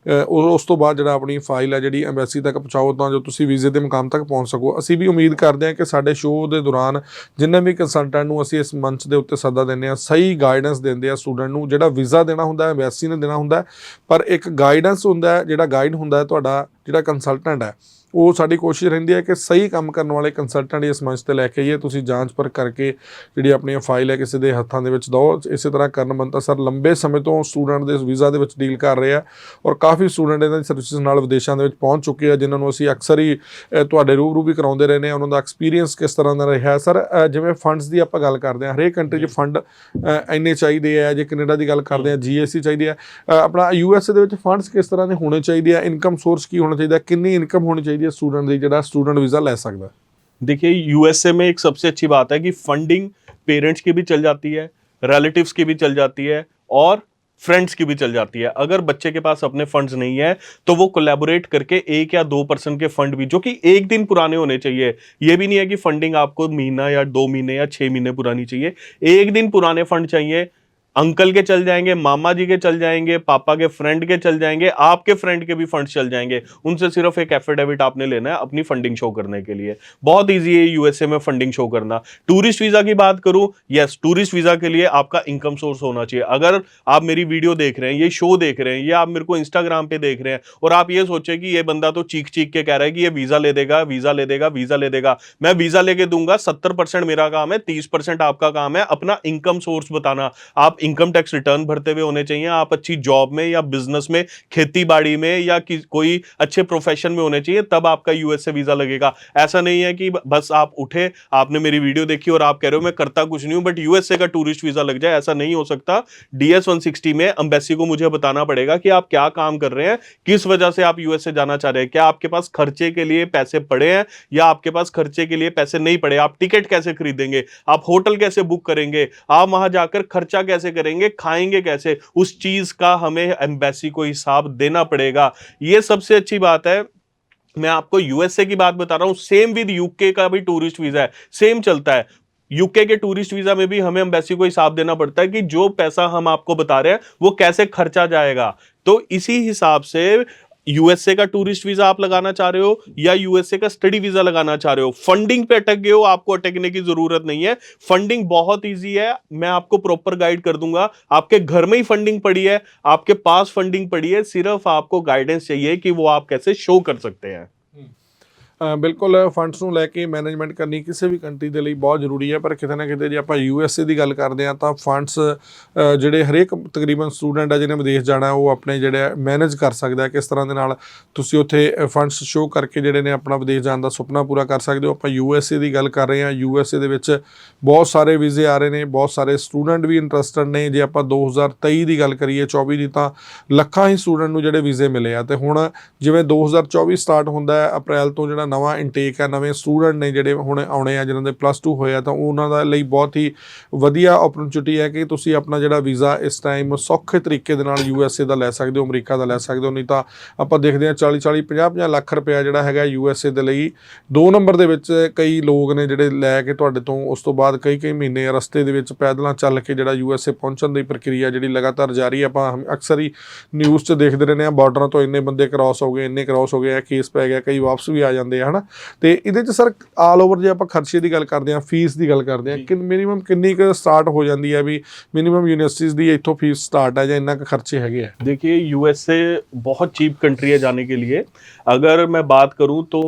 S1: ਉਸ ਤੋਂ ਬਾਅਦ ਜਿਹੜਾ ਆਪਣੀ ਫਾਈਲ ਹੈ ਜਿਹੜੀ ਐਮਬੈਸੀ ਤੱਕ ਪਹੁੰਚਾਓ, ਤਾਂ ਜੋ ਤੁਸੀਂ ਵੀਜ਼ੇ ਦੇ ਮੁਕਾਮ ਤੱਕ ਪਹੁੰਚ ਸਕੋ। ਅਸੀਂ ਵੀ ਉਮੀਦ ਕਰਦੇ ਹਾਂ ਕਿ ਸਾਡੇ ਸ਼ੋਅ ਦੇ ਦੌਰਾਨ ਜਿੰਨੇ ਵੀ ਕੰਸਲਟੈਂਟ ਨੂੰ ਅਸੀਂ ਇਸ ਮੰਚ ਦੇ ਉੱਤੇ ਸੱਦਾ ਦਿੰਦੇ ਹਾਂ, ਸਹੀ ਗਾਈਡੈਂਸ ਦਿੰਦੇ ਆ ਸਟੂਡੈਂਟ ਨੂੰ। ਜਿਹੜਾ ਵੀਜ਼ਾ ਦੇਣਾ ਹੁੰਦਾ ਹੈ ਐਮਬੈਸੀ ਨੇ ਦੇਣਾ ਹੁੰਦਾ, ਪਰ ਇੱਕ ਗਾਈਡੈਂਸ ਹੁੰਦਾ ਹੈ, ਜਿਹੜਾ ਗਾਈਡ ਹੁੰਦਾ ਤੁਹਾਡਾ ਜਿਹੜਾ ਕੰਸਲਟੈਂਟ ਹੈ, ਉਹ ਸਾਡੀ ਕੋਸ਼ਿਸ਼ ਰਹਿੰਦੀ ਹੈ ਕਿ ਸਹੀ ਕੰਮ ਕਰਨ ਵਾਲੇ ਕੰਸਲਟੈਂਟ ਇਸ ਮੰਚ 'ਤੇ ਲੈ ਕੇ ਆਈਏ। ਤੁਸੀਂ ਜਾਂਚ ਪਰ ਕਰਕੇ ਜਿਹੜੀ ਆਪਣੀ ਫਾਈਲ ਹੈ ਕਿਸੇ ਦੇ ਹੱਥਾਂ ਦੇ ਵਿੱਚ ਦਿਓ। ਇਸੇ ਤਰ੍ਹਾਂ ਕਰਨ ਬੰਤਾ ਸਰ ਲੰਬੇ ਸਮੇਂ ਤੋਂ ਸਟੂਡੈਂਟ ਦੇ ਵੀਜ਼ਾ ਦੇ ਵਿੱਚ ਡੀਲ ਕਰ ਰਹੇ ਆ, ਔਰ ਕਾਫੀ ਸਟੂਡੈਂਟ ਇਹਨਾਂ ਦੀ ਸਰਵਿਸਿਜ਼ ਨਾਲ ਵਿਦੇਸ਼ਾਂ ਦੇ ਵਿੱਚ ਪਹੁੰਚ ਚੁੱਕੇ ਆ, ਜਿਨ੍ਹਾਂ ਨੂੰ ਅਸੀਂ ਅਕਸਰ ਹੀ ਤੁਹਾਡੇ ਰੂਬਰੂ ਵੀ ਕਰਾਉਂਦੇ ਰਹਿੰਦੇ ਹਾਂ। ਉਹਨਾਂ ਦਾ ਐਕਸਪੀਰੀਅੰਸ ਕਿਸ ਤਰ੍ਹਾਂ ਦਾ ਰਿਹਾ। ਸਰ ਜਿਵੇਂ ਫੰਡਸ ਦੀ ਆਪਾਂ ਗੱਲ ਕਰਦੇ ਹਾਂ, ਹਰੇਕ ਕੰਟਰੀ 'ਚ ਫੰਡ ਇੰਨੇ ਚਾਹੀਦੇ ਆ। ਜੇ ਕੈਨੇਡਾ ਦੀ ਗੱਲ ਕਰਦੇ ਹਾਂ, GSC ਚਾਹੀਦੀ ਹੈ। ਆਪਣਾ USA ਦੇ ਵਿੱਚ ਫੰਡਸ ਕਿਸ ਤਰ੍ਹਾਂ ਦੇ ਹੋਣੇ ਚਾਹੀਦੇ ਆ, ਇਨਕਮ ਸੋਰਸ ਕੀ ਹੋਣਾ ਚਾਹੀਦਾ, ਕਿੰਨੀ इनकम होनी चाहिए स्टूडेंट की ਜਿਹੜਾ स्टूडेंट वीज़ा ले सकता है।
S2: देखिए USA में एक सबसे अच्छी बात है कि फंडिंग पेरेंट्स की भी चल जाती है, रिलेटिव्स की भी चल जाती है और फ्रेंड्स की भी चल जाती है। अगर बच्चे के पास अपने फंड्स नहीं है तो वो कोलैबोरेट करके 1 या 2% के फंड भी, जो कि 1 दिन पुराने होने चाहिए, ये भी नहीं है कि फंडिंग आपको महीना या 2 महीने या 6 महीने पुरानी चाहिए, 1 दिन पुराने फंड चाहिए। अंकल के चल जाएंगे, मामा जी के चल जाएंगे, पापा के फ्रेंड के चल जाएंगे, आपके फ्रेंड के भी फंड्स चल जाएंगे। उनसे सिर्फ एक एफिडेविट आपने लेना है अपनी फंडिंग शो करने के लिए। बहुत इजी है USA में फंडिंग शो करना। टूरिस्ट वीजा की बात करूं, यस, टूरिस्ट वीजा के लिए आपका इनकम सोर्स होना चाहिए। अगर आप मेरी वीडियो देख रहे हैं, ये शो देख रहे हैं, या आप मेरे को इंस्टाग्राम पे देख रहे हैं और आप ये सोचे कि ये बंदा तो चीख चीख के कह रहा है कि ये वीजा ले देगा, वीजा ले देगा, वीजा ले देगा, मैं वीजा लेके दूंगा। 70% मेरा काम है, 30% आपका काम है अपना इनकम सोर्स बताना। आप इनकम टैक्स रिटर्न भरते हुए होने चाहिए, आप अच्छी जॉब में या बिजनेस में, खेती बाड़ी में या कोई अच्छे प्रोफेशन में होने चाहिए, तब आपका USA वीजा लगेगा। ऐसा नहीं है कि बस आप उठे, आपने मेरी वीडियो देखी और आप कह रहे हो मैं करता कुछ नहीं हूं बट USA का टूरिस्ट वीजा लग जाए, ऐसा नहीं हो सकता। DS 160 में एम्बेसी को मुझे बताना पड़ेगा कि आप क्या काम कर रहे हैं, किस वजह से आप USA जाना चाह रहे हैं, क्या आपके पास खर्चे के लिए पैसे पड़े हैं या आपके पास खर्चे के लिए पैसे नहीं पड़े, आप टिकट कैसे खरीदेंगे, आप होटल कैसे बुक करेंगे, आप वहां जाकर खर्चा कैसे करेंगे, खाएंगे कैसे, उस चीज का हमें एम्बेसी को हिसाब देना पड़ेगा। ये सबसे अच्छी बात है। मैं आपको USA की बात बता रहा हूं, सेम विद UK का भी टूरिस्ट वीजा है, सेम चलता है। UK के टूरिस्ट वीजा में भी हमें एम्बेसी को हिसाब देना पड़ता है कि जो पैसा हम आपको बता रहे हैं वो कैसे खर्चा जाएगा। तो इसी हिसाब से यूएसए का टूरिस्ट वीजा आप लगाना चाह रहे हो या यूएसए का स्टडी वीजा लगाना चाह रहे हो, फंडिंग पे अटक गए हो, आपको अटकने की जरूरत नहीं है। फंडिंग बहुत इजी है, मैं आपको प्रॉपर गाइड कर दूंगा। आपके घर में ही फंडिंग पड़ी है, आपके पास फंडिंग पड़ी है, सिर्फ आपको गाइडेंस चाहिए कि वो आप कैसे शो कर सकते हैं।
S1: ਬਿਲਕੁਲ ਫੰਡਸ ਨੂੰ ਲੈ ਕੇ ਮੈਨੇਜਮੈਂਟ ਕਰਨੀ ਕਿਸੇ ਵੀ ਕੰਟਰੀ ਦੇ ਲਈ ਬਹੁਤ ਜ਼ਰੂਰੀ ਹੈ, ਪਰ ਕਿਤੇ ਨਾ ਕਿਤੇ ਜੇ ਆਪਾਂ USA ਦੀ ਗੱਲ ਕਰਦੇ ਹਾਂ ਤਾਂ ਫੰਡਸ ਜਿਹੜੇ ਹਰੇਕ ਤਕਰੀਬਨ ਸਟੂਡੈਂਟ ਆ ਜਿਹਨੇ ਵਿਦੇਸ਼ ਜਾਣਾ ਉਹ ਆਪਣੇ ਜਿਹੜੇ ਮੈਨੇਜ ਕਰ ਸਕਦਾ ਹੈ। ਕਿਸ ਤਰ੍ਹਾਂ ਦੇ ਨਾਲ ਤੁਸੀਂ ਉੱਥੇ ਫੰਡਸ ਸ਼ੋਅ ਕਰਕੇ ਜਿਹੜੇ ਨੇ ਆਪਣਾ ਵਿਦੇਸ਼ ਜਾਣ ਦਾ ਸੁਪਨਾ ਪੂਰਾ ਕਰ ਸਕਦੇ ਹੋ। ਆਪਾਂ USA ਦੀ ਗੱਲ ਕਰ ਰਹੇ ਹਾਂ, USA ਦੇ ਵਿੱਚ ਬਹੁਤ ਸਾਰੇ ਵੀਜ਼ੇ ਆ ਰਹੇ ਨੇ, ਬਹੁਤ ਸਾਰੇ ਸਟੂਡੈਂਟ ਵੀ ਇੰਟਰਸਟਡ ਨੇ। ਜੇ ਆਪਾਂ 2023 ਦੀ ਗੱਲ ਕਰੀਏ 24 ਦੀ ਤਾਂ ਲੱਖਾਂ ਹੀ ਸਟੂਡੈਂਟ ਨੂੰ ਜਿਹੜੇ ਵੀਜ਼ੇ ਮਿਲੇ ਆ, ਤੇ ਹੁਣ ਜਿਵੇਂ 2024 ਸਟਾਰਟ ਹੁੰਦਾ ਹੈ ਅਪ੍ਰੈਲ ਤੋਂ ਜਿਹੜਾ ਨਵਾਂ ਇਨਟੇਕ ਹੈ, ਨਵੇਂ ਸਟੂਡੈਂਟ ਨੇ ਜਿਹੜੇ ਹੁਣ ਆਉਣੇ ਆ ਜਿਨ੍ਹਾਂ ਦੇ +2 ਹੋਇਆ, ਤਾਂ ਉਹਨਾਂ ਦਾ ਲਈ ਬਹੁਤ ਹੀ ਵਧੀਆ ਓਪਰਚੁਨਿਟੀ ਹੈ ਕਿ ਤੁਸੀਂ ਆਪਣਾ ਜਿਹੜਾ ਵੀਜ਼ਾ ਇਸ ਟਾਈਮ ਸੌਖੇ ਤਰੀਕੇ ਦੇ ਨਾਲ USA ਦਾ ਲੈ ਸਕਦੇ ਹੋ, ਅਮਰੀਕਾ ਦਾ ਲੈ ਸਕਦੇ ਹੋ। ਨਹੀਂ ਤਾਂ ਆਪਾਂ ਦੇਖਦੇ ਹਾਂ 40-40 50-50 ਲੱਖ ਰੁਪਇਆ ਜਿਹੜਾ ਹੈਗਾ USA ਦੇ ਲਈ 2 ਨੰਬਰ ਦੇ ਵਿੱਚ ਕਈ ਲੋਕ ਨੇ ਜਿਹੜੇ ਲੈ ਕੇ ਤੁਹਾਡੇ ਤੋਂ ਉਸ ਤੋਂ ਬਾਅਦ ਕਈ ਮਹੀਨੇ ਰਸਤੇ ਦੇ ਵਿੱਚ ਪੈਦਲਾਂ ਚੱਲ ਕੇ ਜਿਹੜਾ USA ਪਹੁੰਚਣ ਦੀ ਪ੍ਰਕਿਰਿਆ ਜਿਹੜੀ ਲਗਾਤਾਰ ਜਾਰੀ। ਆਪਾਂ ਅਕਸਰ ਹੀ ਨਿਊਜ਼ 'ਚ ਦੇਖਦੇ ਰਹਿੰਦੇ ਹਾਂ ਬਾਰਡਰਾਂ ਤੋਂ ਇੰਨੇ ਬੰਦੇ ਕ੍ਰਾਸ ਹੋ ਗਏ, ਇੰਨੇ ਕ੍ਰਾਸ ਹੋ ਗਏ, ਇਹ ਕੇਸ ਪੈ ਗਿਆ, ਕਈ ਵਾਪਸ ਵੀ ਆ ਜਾਂਦੇ ਆ ਹੈ ਨਾ। ਤੇ ਇਹਦੇ 'ਚ ਸਰ ਆਲ ਓਵਰ ਜੇ ਆਪਾਂ ਖਰਚੇ ਦੀ ਗੱਲ ਕਰਦੇ ਹਾਂ, ਫੀਸ ਦੀ ਗੱਲ ਕਰਦੇ ਹਾਂ, ਕਿ ਮਿਨੀਮਮ ਕਿੰਨੀ ਕੁ ਸਟਾਰਟ ਹੋ ਜਾਂਦੀ ਹੈ, ਵੀ ਮਿਨੀਮਮ यूनिवर्सिटीज़ ਦੀ ਇੱਥੋਂ फीस स्टार्ट है या इन्ना का खर्चे है?
S2: देखिए USA बहुत चीप कंट्री है जाने के लिए। अगर मैं बात करूं तो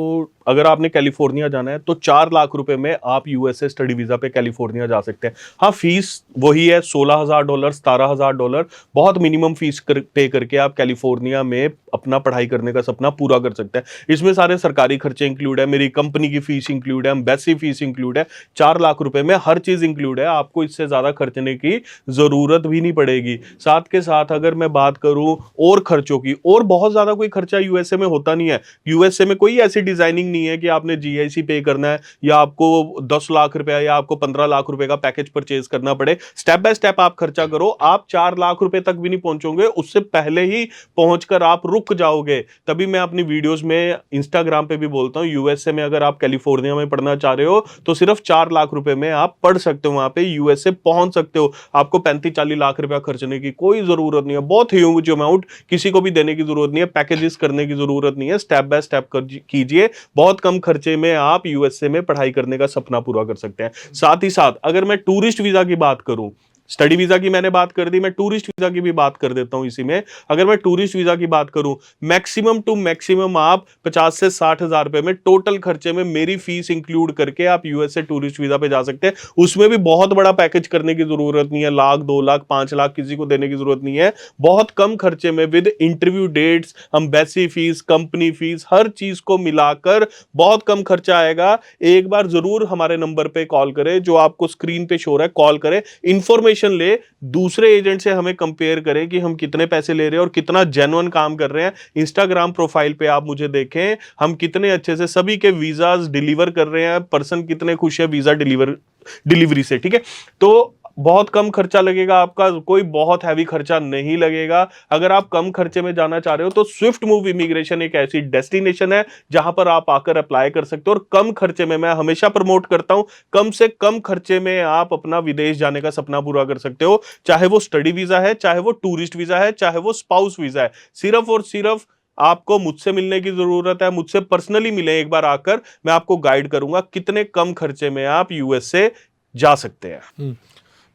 S2: अगर आपने कैलिफोर्निया जाना है तो 4 लाख रुपए में आप USA स्टडी वीजा पे कैलिफोर्निया जा सकते हैं। हाँ, फीस वही है $16,000 $17,000, बहुत मिनिमम फीस पे करके आप कैलिफोर्निया में अपना पढ़ाई करने का सपना पूरा कर सकते हैं। इसमें सारे सरकारी खर्चे इंक्लूड है, मेरी कंपनी की फीस इंक्लूड है, एम्बेसी फीस इंक्लूड है। 4 लाख रुपए में हर चीज इंक्लूड है, आपको इससे ज्यादा खर्चने की जरूरत भी नहीं पड़ेगी। साथ के साथ अगर मैं बात करूं और खर्चों की, और बहुत ज्यादा कोई खर्चा USA में होता नहीं है। USA में कोई ऐसी डिजाइनिंग नहीं है कि आपने GIC पे करना है या आपको 10 लाख रुपए या आपको 15 लाख रुपए का पैकेज परचेज करना पड़े। स्टेप बाय स्टेप आप खर्चा करो, आप 4 लाख रुपए तक भी नहीं पहुंचोगे, उससे पहले ही पहुंचकर आप रुक जाओगे। तभी मैं अपनी वीडियोस में इंस्टाग्राम पे भी बोलता हूं USA में अगर आप कैलिफोर्निया में पढ़ना चाह रहे हो तो सिर्फ 4 लाख रुपए में आप पढ़ सकते हो, वहां पे USA पहुंच सकते हो। आपको 35-40 लाख रुपया खर्चने की कोई जरूरत नहीं है, बहुत ह्यूज अमाउंट किसी को भी देने की जरूरत नहीं है, पैकेजेस करने की जरूरत नहीं है। स्टेप बाय स्टेप कीजिए, बहुत कम खर्चे में आप USA में पढ़ाई करने का सपना पूरा कर सकते हैं। साथ ही साथ अगर मैं टूरिस्ट वीजा की बात करूं, स्टडी वीजा की मैंने बात कर दी, मैं टूरिस्ट वीजा की भी बात कर देता हूं इसी में। अगर मैं टूरिस्ट वीजा की बात करूं, मैक्सिमम टू मैक्सिमम आप 50 से 60 हजार रुपए में टोटल खर्चे में मेरी फीस इंक्लूड करके आप USA टूरिस्ट वीजा पे जा सकते हैं। उसमें भी बहुत बड़ा पैकेज करने की जरूरत नहीं है, लाख 2 लाख 5 लाख किसी को देने की जरूरत नहीं है। बहुत कम खर्चे में with interview dates, embassy fees, company fees, हर चीज को मिलाकर बहुत कम खर्चा आएगा। एक बार जरूर हमारे नंबर पे कॉल करें जो आपको स्क्रीन पे शो हो रहा है, कॉल करें, इंफॉर्मेशन ले, दूसरे एजेंट से हमें कंपेयर करें कि हम कितने पैसे ले रहे हैं और कितना जेन्युइन काम कर रहे हैं। इंस्टाग्राम प्रोफाइल पे आप मुझे देखें, हम कितने अच्छे से सभी के वीजास डिलीवर कर रहे हैं, पर्सन कितने खुश है वीजा डिलीवरी से। ठीक है, तो बहुत कम खर्चा लगेगा आपका, कोई बहुत हैवी खर्चा नहीं लगेगा। अगर आप कम खर्चे में जाना चाह रहे हो तो स्विफ्ट मूव इमिग्रेशन एक ऐसी डेस्टिनेशन है जहां पर आप आकर अप्लाई कर सकते हो और कम खर्चे में, मैं हमेशा प्रमोट करता हूं, कम से कम खर्चे में आप अपना विदेश जाने का सपना पूरा कर सकते हो। चाहे वो स्टडी वीजा है, चाहे वो टूरिस्ट वीजा है, चाहे वो स्पाउस वीजा है। सिर्फ और सिर्फ आपको मुझसे मिलने की जरूरत है, मुझसे पर्सनली मिले एक बार आकर, मैं आपको गाइड करूंगा कितने कम खर्चे में आप USA जा सकते हैं।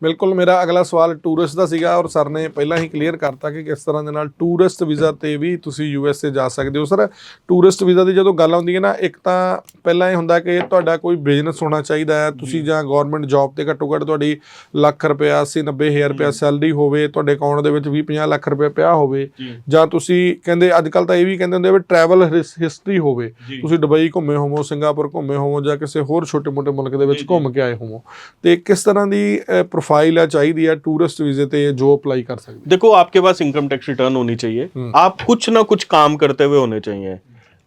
S1: ਬਿਲਕੁਲ, ਮੇਰਾ ਅਗਲਾ ਸਵਾਲ ਟੂਰਿਸਟ ਦਾ ਸੀਗਾ ਔਰ ਸਰ ਨੇ ਪਹਿਲਾਂ ਹੀ ਕਲੀਅਰ ਕਰਤਾ ਕਿ ਕਿਸ ਤਰ੍ਹਾਂ ਦੇ ਨਾਲ ਟੂਰਿਸਟ ਵੀਜ਼ਾ ਤੇ ਵੀ ਤੁਸੀਂ USA ਜਾ ਸਕਦੇ ਹੋ। ਸਰ ਟੂਰਿਸਟ ਵੀਜ਼ਾ ਦੀ ਜਦੋਂ ਗੱਲ ਆਉਂਦੀ ਹੈ ਨਾ, ਇੱਕ ਤਾਂ ਪਹਿਲਾਂ ਇਹ ਹੁੰਦਾ ਕਿ ਤੁਹਾਡਾ ਕੋਈ ਬਿਜ਼ਨਸ ਹੋਣਾ ਚਾਹੀਦਾ ਹੈ, ਤੁਸੀਂ ਜਾਂ ਗਵਰਨਮੈਂਟ ਜੌਬ ਤੇ ਘੱਟੋ ਘੱਟ ਤੁਹਾਡੀ ਲੱਖ ਰੁਪਇਆ 80-90 ਹਜ਼ਾਰ ਰੁਪਇਆ ਸੈਲਰੀ ਹੋਵੇ, ਤੁਹਾਡੇ ਅਕਾਊਂਟ ਦੇ ਵਿੱਚ 20-50 ਲੱਖ ਰੁਪਇਆ ਪਿਆ ਹੋਵੇ, ਜਾਂ ਤੁਸੀਂ ਕਹਿੰਦੇ ਅੱਜ ਕੱਲ੍ਹ ਤਾਂ ਇਹ ਵੀ ਕਹਿੰਦੇ ਹੁੰਦੇ ਵੀ ਟਰੈਵਲ ਹਿਸਟਰੀ ਹੋਵੇ, ਤੁਸੀਂ ਦੁਬਈ ਘੁੰਮੇ ਹੋਵੋ, ਸਿੰਗਾਪੁਰ ਘੁੰਮੇ ਹੋਵੋ, ਜਾਂ ਕਿਸੇ ਹੋਰ ਛੋਟੇ ਮੋਟੇ ਮੁਲਕ ਦੇ ਵਿੱਚ ਘੁੰਮ ਕੇ ਆਏ ਹੋਵੋ, ਤੇ ਕਿਸ ਤਰ੍ਹਾਂ ਦੀ प्रोफाइल है चाहिए है टूरिस्ट वीजे पे जो अप्लाई कर सकते हैं?
S2: देखो, आपके पास इनकम टैक्स रिटर्न होनी चाहिए, आप कुछ ना कुछ काम करते हुए होने चाहिए।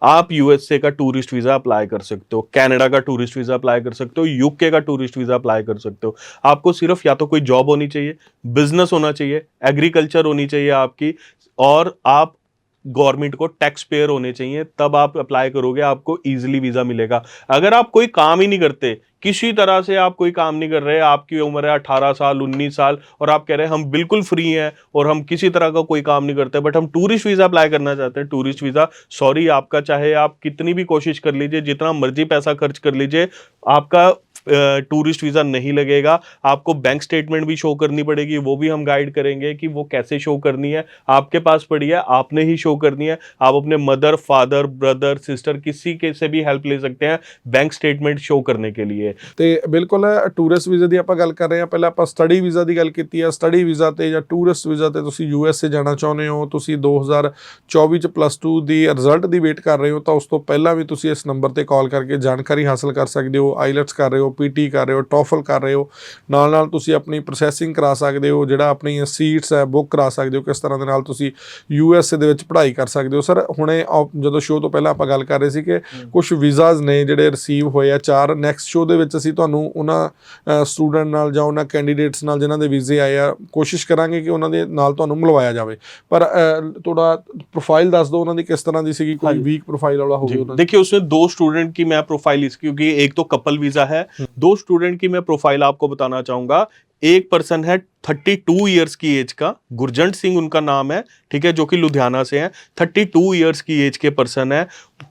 S2: आप USA का टूरिस्ट वीजा अप्लाई कर सकते हो, कनाडा का टूरिस्ट वीजा अप्लाई कर सकते हो, UK का टूरिस्ट वीजा अप्लाई कर सकते हो। आपको सिर्फ या तो कोई जॉब होनी चाहिए, बिजनेस होना चाहिए, एग्रीकल्चर होनी चाहिए आपकी, और आप गवर्नमेंट को टैक्स पेयर होने चाहिए, तब आप अप्लाई करोगे, आपको इजीली वीजा मिलेगा। अगर आप कोई काम ही नहीं करते, किसी तरह से आप कोई काम नहीं कर रहे, आपकी उम्र है 18 साल 19 साल और आप कह रहे हैं हम बिल्कुल फ्री हैं और हम किसी तरह का कोई काम नहीं करते, बट हम टूरिस्ट वीजा अप्लाई करना चाहते हैं, टूरिस्ट वीजा सॉरी, आपका चाहे आप कितनी भी कोशिश कर लीजिए, जितना मर्जी पैसा खर्च कर लीजिए, आपका टूरिस्ट वीजा नहीं लगेगा। आपको बैंक स्टेटमेंट भी शो करनी पड़ेगी, वो भी हम गाइड करेंगे कि वो कैसे शो करनी है। आपके पास पड़ी है, आपने ही शो करनी है। आप अपने मदर फादर ब्रदर सिस्टर किसी के से भी हेल्प ले सकते हैं बैंक स्टेटमेंट शो करने के लिए।
S1: ਤੇ ਬਿਲਕੁਲ ਟੂਰਿਸਟ ਵੀਜ਼ੇ ਦੀ ਆਪਾਂ ਗੱਲ ਕਰ ਰਹੇ ਹਾਂ। ਪਹਿਲਾਂ ਆਪਾਂ ਸਟੱਡੀ ਵੀਜ਼ਾ ਦੀ ਗੱਲ ਕੀਤੀ ਹੈ। ਸਟੱਡੀ ਵੀਜ਼ਾ ਤੇ ਜਾਂ ਟੂਰਿਸਟ ਵੀਜ਼ਾ ਤੇ ਤੁਸੀਂ ਯੂਐਸਏ ਜਾਣਾ ਚਾਹੁੰਦੇ ਹੋ, ਤੁਸੀਂ 2024 ਚ +2 ਦੀ ਰਿਜ਼ਲਟ ਦੀ ਵੇਟ ਕਰ ਰਹੇ ਹੋ, ਤਾਂ ਉਸ ਤੋਂ ਪਹਿਲਾਂ ਵੀ ਤੁਸੀਂ ਇਸ ਨੰਬਰ ਤੇ ਕਾਲ ਕਰਕੇ ਜਾਣਕਾਰੀ ਹਾਸਲ ਕਰ ਸਕਦੇ ਹੋ। ਆਈਲੈਟਸ ਕਰ ਰਹੇ ਹੋ, ਪੀਟੀ ਕਰ ਰਹੇ ਹੋ, ਟੋਫਲ ਕਰ ਰਹੇ ਹੋ, ਨਾਲ ਨਾਲ ਤੁਸੀਂ ਆਪਣੀ ਪ੍ਰੋਸੈਸਿੰਗ ਕਰਾ ਸਕਦੇ ਹੋ, ਜਿਹੜਾ ਆਪਣੀਆਂ ਸੀਟਸ ਹੈ ਬੁੱਕ ਕਰਾ ਸਕਦੇ ਹੋ। ਕਿਸ ਤਰ੍ਹਾਂ ਦੇ ਨਾਲ ਤੁਸੀਂ ਯੂਐਸਏ ਦੇ ਵਿੱਚ ਪੜ੍ਹਾਈ ਕਰ ਸਕਦੇ ਹੋ। ਸਰ ਹੁਣੇ ਜਦੋਂ ਸ਼ੋਅ ਤੋਂ ਪਹਿਲਾਂ ਆਪਾਂ ਗੱਲ ਕਰ ਰਹੇ ਸੀ ਕਿ ਕੁਝ ਵੀਜ਼ਾਜ਼ ਨੇ ਜਿਹੜੇ ਰਿਸੀਵ ਹੋਏ ਆ 4, ਨੈਕਸਟ ਸ਼ੋਅ ਦੇ ਵਿੱਚ ਅਸੀਂ ਤੁਹਾਨੂੰ ਉਹਨਾਂ ਸਟੂਡੈਂਟ ਨਾਲ ਜਾਂ ਉਹਨਾਂ ਕੈਂਡੀਡੇਟਸ ਨਾਲ ਜਿਨ੍ਹਾਂ ਦੇ ਵੀਜ਼ੇ ਆਏ ਆ, ਕੋਸ਼ਿਸ਼ ਕਰਾਂਗੇ ਕਿ ਉਹਨਾਂ ਦੇ ਨਾਲ ਤੁਹਾਨੂੰ ਮਿਲਵਾਇਆ ਜਾਵੇ। ਪਰ ਥੋੜਾ प्रोफाइल दस दो उन्होंने किस तरह दी सी, कोई वीक प्रोफाइल वाला हो गया?
S2: देखिए उसमें 2 स्टूडेंट की मैं प्रोफाइल क्योंकि एक तो कपल वीजा है, 2 स्टूडेंट की मैं प्रोफाइल आपको बताना चाहूंगा। एक पर्सन है 32 ईयर्स की एज का, गुरजंट सिंह उनका नाम है, ठीक है, जो कि लुधियाना से हैं। 32 ईयर्स की एज के पर्सन है,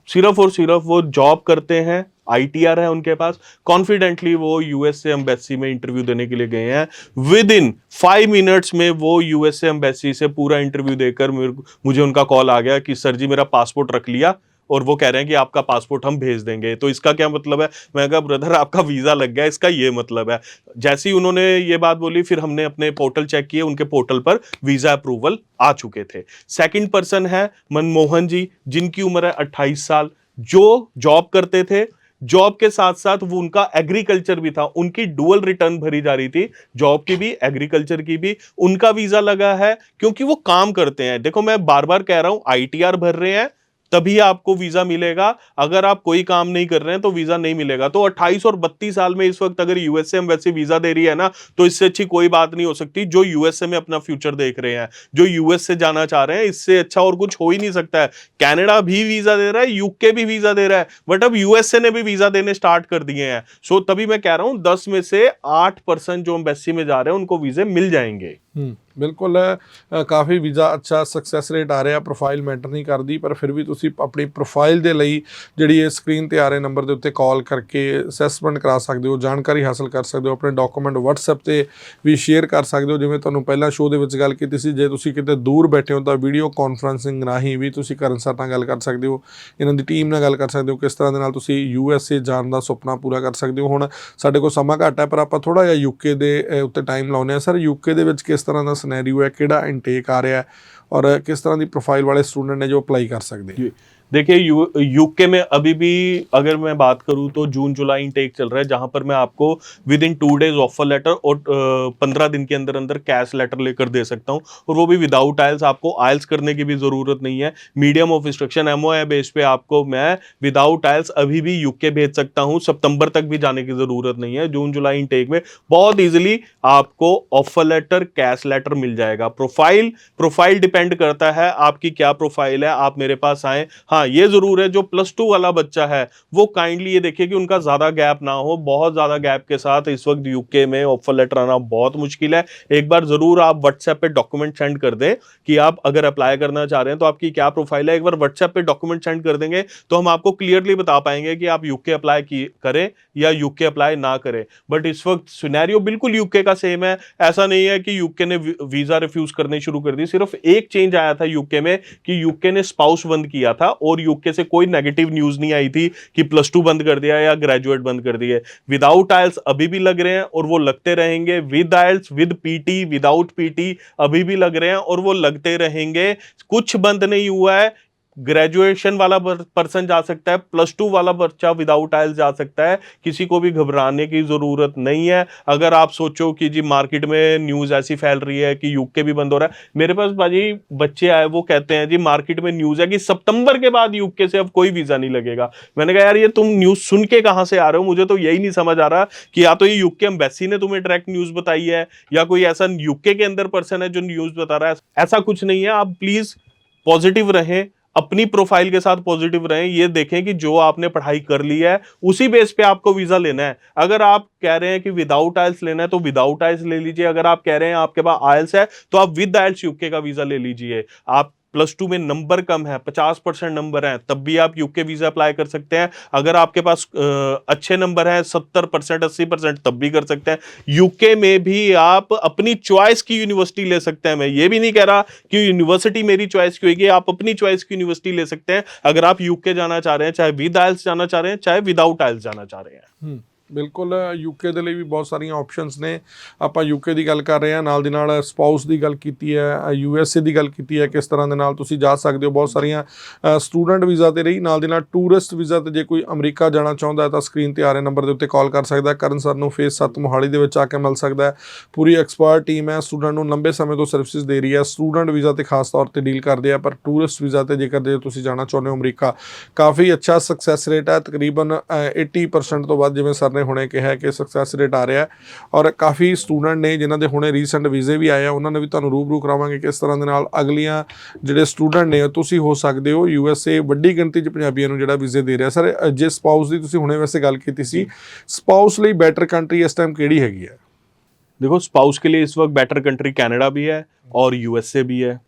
S2: सिर्फ और सिर्फ वो जॉब करते हैं, ITR है उनके पास। कॉन्फिडेंटली वो यूएसए एम्बेसी में इंटरव्यू देने के लिए गए हैं। विद इन 5 मिनट्स में वो यूएसए एम्बेसी से पूरा इंटरव्यू देकर मुझे उनका कॉल आ गया कि सर जी मेरा पासपोर्ट रख लिया और वो कह रहे हैं कि आपका पासपोर्ट हम भेज देंगे। तो इसका क्या मतलब है? मैं कहा ब्रदर आपका वीजा लग गया, इसका ये मतलब है। जैसे ही उन्होंने ये बात बोली, फिर हमने अपने पोर्टल चेक किए, उनके पोर्टल पर वीजा अप्रूवल आ चुके थे। सेकंड पर्सन है मनमोहन जी, जिनकी उम्र है 28 साल, जो जॉब करते थे, जॉब के साथ साथ वो उनका एग्रीकल्चर भी था, उनकी डुअल रिटर्न भरी जा रही थी, जॉब की भी एग्रीकल्चर की भी। उनका वीजा लगा है क्योंकि वो काम करते हैं। देखो मैं बार बार कह रहा हूं, ITR भर रहे हैं तभी आपको वीजा मिलेगा। अगर आप कोई काम नहीं कर रहे हैं तो वीजा नहीं मिलेगा। तो 28 और 32 साल में इस वक्त अगर यूएसए एम्बेसी वीजा दे रही है ना, तो इससे अच्छी कोई बात नहीं हो सकती। जो यूएसए में अपना फ्यूचर देख रहे हैं, जो यूएस से जाना चाह रहे हैं, इससे अच्छा और कुछ हो ही नहीं सकता है। कनाडा भी वीजा दे रहा है, यूके भी वीजा दे रहा है, बट अब यूएसए ने भी वीजा देने स्टार्ट कर दिए हैं। सो तभी मैं कह रहा हूं 10 में से 8% जो एम्बेसी में जा रहे हैं उनको वीजे मिल जाएंगे।
S1: बिल्कुल काफ़ी वीज़ा अच्छा सक्सैस रेट आ रहा। प्रोफाइल मैटर नहीं करती, पर फिर भी तुसी अपनी प्रोफाइल के लिए जी स्क्रीन पर आ रहे नंबर के उत्ते कॉल करके असैसमेंट करा सकते हो, जानकारी हासिल कर सकते हो, अपने डॉकूमेंट WhatsApp से भी शेयर कर सकते हो। जिवें तुहानूं पहला शो दे विच गल कीती सी, जे तुसी किते दूर बैठे हो तो वीडियो कॉन्फ्रेंसिंग राही भी तुसी करण सर नाल गल कर सकते हो, इन्हां दी टीम नाल गल कर सकते हो, किस तरह दे नाल तुसी USA जाण दा सुपना पूरा कर सकते हो। हुण साडे कोल समा घੱਟ है, पर आपां थोड़ा जिहा UK दे उत्ते टाइम लाउने आ। सर UK दे विच किस तरह दा सिनेरियो है, किहड़ा इनटेक आ रहा है और किस तरह की प्रोफाइल वाले स्टूडेंट ने जो अप्लाई कर सकते हैं?
S2: देखिए यूके में अभी भी अगर मैं बात करूं तो जून जुलाई इनटेक चल रहा है, जहां पर मैं आपको with in 2 days offer letter और 15 दिन के अंदर अंदर कैश लेटर लेकर दे सकता हूं, और वो भी विदाउट आइल्स। आपको आइल्स करने की भी जरूरत नहीं है। Medium of instruction MOI base पे आपको मैं विदाउट आइल्स अभी भी यूके भेज सकता हूं। सितंबर तक भी जाने की जरूरत नहीं है। जून जुलाई इनटेक में बहुत ईजिली आपको ऑफर लेटर कैश लेटर मिल जाएगा। प्रोफाइल डिपेंड करता है आपकी क्या प्रोफाइल है, आप मेरे पास आए। हाँ ये जरूर है, जो +2 वाला बच्चा है वो काइंडली ये देखिए कि उनका ज्यादा गैप ना हो। बहुत ज्यादा गैप के साथ इस वक्त यूके में ऑफर लेटर आना बहुत मुश्किल है। एक बार जरूर आप WhatsApp पे डॉक्यूमेंट सेंड कर दें कि आप अगर अप्लाई करना चाह रहे हैं तो आपकी क्या प्रोफाइल है। एक बार WhatsApp पे डॉक्यूमेंट सेंड कर देंगे तो हम आपको क्लियरली बता पाएंगे कि आप यूके अप्लाई करें या यूके अप्लाई ना करें। बट इस वक्त सिनेरियो बिल्कुल यूके का सेम है। ऐसा नहीं है कि यूके ने वीजा रिफ्यूज करने शुरू कर दी। सिर्फ एक चेंज आया था यूके में कि यूके ने स्पाउस बंद किया था, और यूके से कोई नेगेटिव न्यूज नहीं आई थी कि +2 बंद कर दिया या ग्रेजुएट बंद कर दिए। विदाउट आइल्स अभी भी लग रहे हैं और वो लगते रहेंगे। With IELTS, with PTE, without PTE अभी भी लग रहे हैं और वो लगते रहेंगे। कुछ बंद नहीं हुआ है। ग्रेजुएशन वाला पर्सन जा सकता है, +2 वाला बच्चा विदाउट आइल्स जा सकता है। किसी को भी घबराने की जरूरत नहीं है। अगर आप सोचो कि जी मार्केट में न्यूज ऐसी फैल रही है कि यूके भी बंद हो रहा है, मेरे पास बाजी बच्चे आए वो कहते हैं जी मार्केट में न्यूज है कि सितंबर के बाद यूके से अब कोई वीजा नहीं लगेगा। मैंने कहा यार ये तुम न्यूज सुन के कहां से आ रहे हो? मुझे तो यही नहीं समझ आ रहा कि या तो ये यूके एम्बेसी ने तुम्हें डायरेक्ट न्यूज बताई है या कोई ऐसा यूके के अंदर पर्सन है जो न्यूज बता रहा है। ऐसा कुछ नहीं है। आप प्लीज पॉजिटिव रहें, अपनी प्रोफाइल के साथ पॉजिटिव रहें, ये देखें कि जो आपने पढ़ाई कर ली है उसी बेस पे आपको वीजा लेना है। अगर आप कह रहे हैं कि विदाउट आइल्स लेना है तो विदाउट आइल्स ले लीजिए, अगर आप कह रहे हैं आपके पास आइल्स है तो आप विद आइल्स यूके का वीजा ले लीजिए। आप +2 में नंबर कम है, 50% नंबर है, तब भी आप यूके वीजा अप्लाई कर सकते हैं। अगर आपके पास अच्छे नंबर है 70% 80%, तब भी कर सकते हैं। यूके में भी आप अपनी चॉइस की यूनिवर्सिटी ले सकते हैं। मैं ये भी नहीं कह रहा कि यूनिवर्सिटी मेरी चॉइस की होगी, आप अपनी चॉइस की यूनिवर्सिटी ले सकते हैं अगर आप यूके जाना चाह रहे हैं, चाहे विद आइल्स जाना चाह रहे हैं चाहे विदाउट आइल्स जाना चाह रहे हैं।
S1: ਬਿਲਕੁਲ ਯੂਕੇ ਦੇ ਲਈ ਵੀ ਬਹੁਤ ਸਾਰੀਆਂ ਆਪਸ਼ਨਸ ਨੇ। ਆਪਾਂ ਯੂਕੇ ਦੀ ਗੱਲ ਕਰ ਰਹੇ ਹਾਂ, ਨਾਲ ਦੀ ਨਾਲ ਸਪਾਊਸ ਦੀ ਗੱਲ ਕੀਤੀ ਹੈ, USA ਦੀ ਗੱਲ ਕੀਤੀ ਹੈ, ਕਿਸ ਤਰ੍ਹਾਂ ਦੇ ਨਾਲ ਤੁਸੀਂ ਜਾ ਸਕਦੇ ਹੋ। ਬਹੁਤ ਸਾਰੀਆਂ ਸਟੂਡੈਂਟ ਵੀਜ਼ਾ ਤੇ ਰਹੀ, ਨਾਲ ਦੀ ਨਾਲ ਟੂਰਿਸਟ ਵੀਜ਼ਾ ਤੇ ਜੇ ਕੋਈ ਅਮਰੀਕਾ ਜਾਣਾ ਚਾਹੁੰਦਾ ਹੈ ਤਾਂ ਸਕਰੀਨ ਤੇ ਆ ਰਹੇ ਨੰਬਰ ਦੇ ਉੱਤੇ ਕਾਲ ਕਰ ਸਕਦਾ। ਕਰਨ ਸਰ ਨੂੰ ਫੇਸ 7 ਮੋਹਾਲੀ ਦੇ ਵਿੱਚ ਆ ਕੇ ਮਿਲ ਸਕਦਾ ਹੈ। ਪੂਰੀ ਐਕਸਪਰਟ ਟੀਮ ਹੈ, ਸਟੂਡੈਂਟ ਨੂੰ ਲੰਬੇ ਸਮੇਂ ਤੋਂ ਸਰਵਿਸਿਜ਼ ਦੇ ਰਹੀ ਹੈ। ਸਟੂਡੈਂਟ ਵੀਜ਼ਾ ਤੇ ਖਾਸ ਤੌਰ ਤੇ ਡੀਲ ਕਰਦੇ ਆ, ਪਰ ਟੂਰਿਸਟ ਵੀਜ਼ਾ ਤੇ ਜੇਕਰ ਜੇ ਤੁਸੀਂ ਜਾਣਾ ਚਾਹੁੰਦੇ ਹੋ ਅਮਰੀਕਾ, ਕਾਫੀ ਅੱਛਾ ਸਕਸੈਸ ਰੇਟ ਹੈ। ਤਕਰੀਬਨ 80% ਤੋਂ ਵੱਧ ਜਿਵੇਂ ਸਰ ਨੇ ਹੁਣੇ ਕਿਹਾ ਕਿ ਸਕਸੈਸ ਰੇਟ ਆ ਰਿਹਾ ਔਰ ਕਾਫੀ ਸਟੂਡੈਂਟ ਨੇ ਜਿਨ੍ਹਾਂ ਦੇ ਹੁਣੇ ਰੀਸੈਂਟ ਵੀਜ਼ੇ ਵੀ ਆਏ ਆ, ਉਹਨਾਂ ਨੇ ਵੀ ਤੁਹਾਨੂੰ ਰੂਬਰੂ ਕਰਾਵਾਂਗੇ ਕਿਸ ਤਰ੍ਹਾਂ ਦੇ ਨਾਲ ਅਗਲੀਆਂ ਜਿਹੜੇ ਸਟੂਡੈਂਟ ਨੇ ਤੁਸੀਂ ਹੋ ਸਕਦੇ ਹੋ। USA ਵੱਡੀ ਗਿਣਤੀ 'ਚ ਪੰਜਾਬੀਆਂ ਨੂੰ ਜਿਹੜਾ ਵੀਜ਼ੇ ਦੇ ਰਿਹਾ। ਸਰ ਜੇ ਸਪਾਊਸ ਦੀ ਤੁਸੀਂ ਹੁਣੇ ਵੈਸੇ ਗੱਲ ਕੀਤੀ ਸੀ, ਸਪਾਊਸ ਲਈ ਬੈਟਰ ਕੰਟਰੀ ਇਸ ਟਾਈਮ ਕਿਹੜੀ ਹੈਗੀ ਹੈ?
S2: देखो, स्पाउस के लिए इस वक्त बेटर कंट्री कनाडा भी है और USA भी है।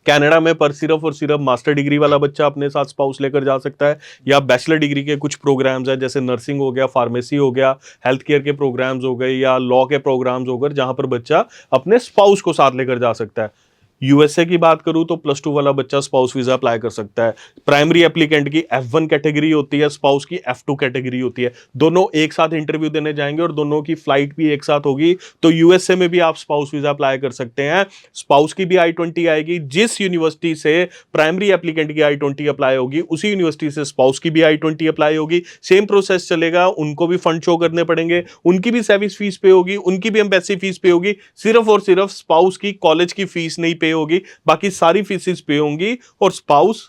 S2: कनाडा में पर सिर्फ और सिर्फ मास्टर डिग्री वाला बच्चा अपने साथ स्पाउस लेकर जा सकता है, या बैचलर डिग्री के कुछ प्रोग्राम्स हैं जैसे नर्सिंग हो गया, फार्मेसी हो गया, हेल्थ केयर के प्रोग्राम्स हो गए, या लॉ के प्रोग्राम्स हो गए, जहां पर बच्चा अपने स्पाउस को साथ लेकर जा सकता है। USA की बात करूं तो +2 वाला बच्चा स्पाउस वीजा अप्लाई कर सकता है। प्राइमरी एप्लीकेंट की F1 कैटेगरी होती है, स्पाउस की F2 कैटेगरी होती है। दोनों एक साथ इंटरव्यू देने जाएंगे और दोनों की फ्लाइट भी एक साथ होगी, तो USA में भी आप स्पाउस वीजा अप्लाई कर सकते हैं। स्पाउस की भी I-20 आएगी। जिस यूनिवर्सिटी से प्राइमरी एप्लीकेंट की I-20 अप्लाई होगी उसी यूनिवर्सिटी से स्पाउस की भी I-20 अप्लाई होगी। सेम प्रोसेस चलेगा, उनको भी फंड शो करने पड़ेंगे, उनकी भी सर्विस फीस पे होगी, उनकी भी एम्बेसी फीस पे होगी। सिर्फ और सिर्फ स्पाउस की कॉलेज की फीस नहीं पे होगी, बाकी सारी फीसेस पे होंगी। और स्पाउस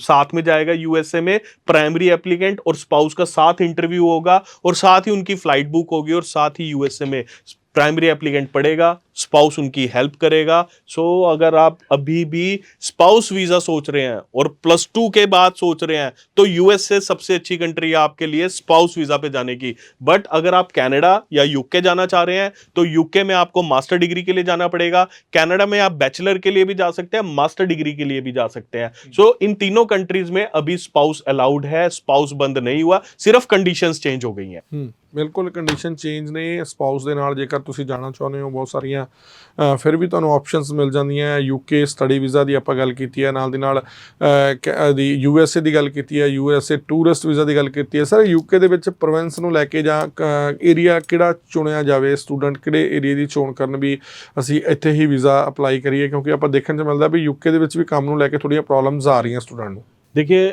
S2: साथ में जाएगा USA में, प्राइमरी एप्लीकेंट और स्पाउस का साथ इंटरव्यू होगा और साथ ही उनकी फ्लाइट बुक होगी और साथ ही USA में प्राइमरी एप्लीकेंट पढ़ेगा, स्पाउस उनकी हेल्प करेगा। सो अगर आप अभी भी स्पाउस वीजा सोच रहे हैं और +2 के बाद सोच रहे हैं तो USA सबसे अच्छी कंट्री है आपके लिए स्पाउस वीजा पे जाने की। बट अगर आप कनाडा या यूके जाना चाह रहे हैं तो यूके में आपको मास्टर डिग्री के लिए जाना पड़ेगा। कनाडा में आप बैचलर के लिए भी जा सकते हैं, मास्टर डिग्री के लिए भी जा सकते हैं। सो इन तीनों कंट्रीज में अभी स्पाउस अलाउड है, स्पाउस बंद नहीं हुआ, सिर्फ कंडीशंस चेंज हो गई हैं।
S1: ਬਿਲਕੁਲ ਕੰਡੀਸ਼ਨ ਚੇਂਜ ਨੇ। ਸਪਾਊਸ ਦੇ ਨਾਲ ਜੇਕਰ ਤੁਸੀਂ ਜਾਣਾ ਚਾਹੁੰਦੇ ਹੋ, ਬਹੁਤ ਸਾਰੀਆਂ ਫਿਰ ਵੀ ਤੁਹਾਨੂੰ ਆਪਸ਼ਨਸ ਮਿਲ ਜਾਂਦੀਆਂ। UK ਸਟੱਡੀ ਵੀਜ਼ਾ ਦੀ ਆਪਾਂ ਗੱਲ ਕੀਤੀ ਹੈ, ਨਾਲ ਦੀ ਨਾਲ ਦੀ USA ਦੀ ਗੱਲ ਕੀਤੀ ਹੈ, USA ਟੂਰਿਸਟ ਵੀਜ਼ਾ ਦੀ ਗੱਲ ਕੀਤੀ ਹੈ। ਸਰ UK ਦੇ ਵਿੱਚ ਪ੍ਰੋਵਿੰਸ ਨੂੰ ਲੈ ਕੇ ਜਾਂ ਏਰੀਆ ਕਿਹੜਾ ਚੁਣਿਆ ਜਾਵੇ, ਸਟੂਡੈਂਟ ਕਿਹੜੇ ਏਰੀਏ ਦੀ ਚੋਣ ਕਰਨ ਵੀ ਅਸੀਂ ਇੱਥੇ ਹੀ ਵੀਜ਼ਾ ਅਪਲਾਈ ਕਰੀਏ? ਕਿਉਂਕਿ ਆਪਾਂ ਦੇਖਣ 'ਚ ਮਿਲਦਾ ਵੀ UK ਦੇ ਵਿੱਚ ਵੀ ਕੰਮ ਨੂੰ ਲੈ ਕੇ ਥੋੜ੍ਹੀਆਂ ਪ੍ਰੋਬਲਮਸ ਆ ਰਹੀਆਂ ਸਟੂਡੈਂਟ ਨੂੰ।
S2: देखिए,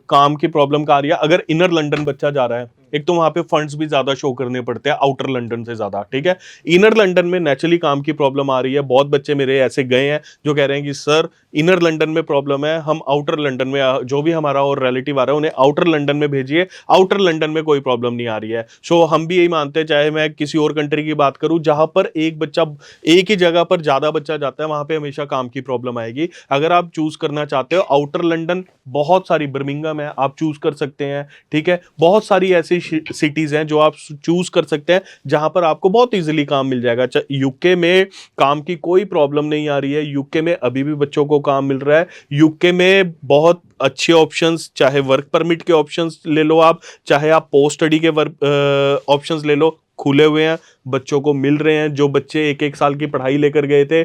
S2: काम की प्रॉब्लम का आ रही है। अगर इनर लंदन बच्चा जा रहा है, एक तो वहां पे फंड्स भी ज्यादा शो करने पड़ते हैं आउटर लंदन से ज्यादा, ठीक है। इनर लंदन में नेचुरली काम की प्रॉब्लम आ रही है। बहुत बच्चे मेरे ऐसे गए हैं जो कह रहे हैं कि सर इनर लंदन में प्रॉब्लम है, हम आउटर लंदन में, जो भी हमारा और रिलेटिव आ रहा है उन्हें आउटर लंदन में भेजिए, आउटर लंदन में कोई प्रॉब्लम नहीं आ रही है। सो हम भी यही मानते हैं, चाहे मैं किसी और कंट्री की बात करूं जहां पर एक बच्चा एक ही जगह पर ज्यादा बच्चा जाता है, वहां पे हमेशा काम की प्रॉब्लम आएगी। अगर आप चूज करना चाहते हो आउटर लंदन, बहुत सारी बर्मिंघम है, आप चूज कर सकते हैं, ठीक है। बहुत सारी ऐसी सिटीज हैं जो आप चूज कर सकते हैं जहां पर आपको बहुत इजीली काम मिल जाएगा। यूके में काम की कोई प्रॉब्लम नहीं आ रही है, यूके में अभी भी बच्चों को काम मिल रहा है। यूके में बहुत अच्छे ऑप्शंस, चाहे वर्क परमिट के ऑप्शंस ले लो आप, चाहे आप पोस्ट स्टडी के वर्क ऑप्शंस ले लो, खुले हुए हैं, बच्चों को मिल रहे हैं। जो बच्चे 1-1 साल की पढ़ाई लेकर गए थे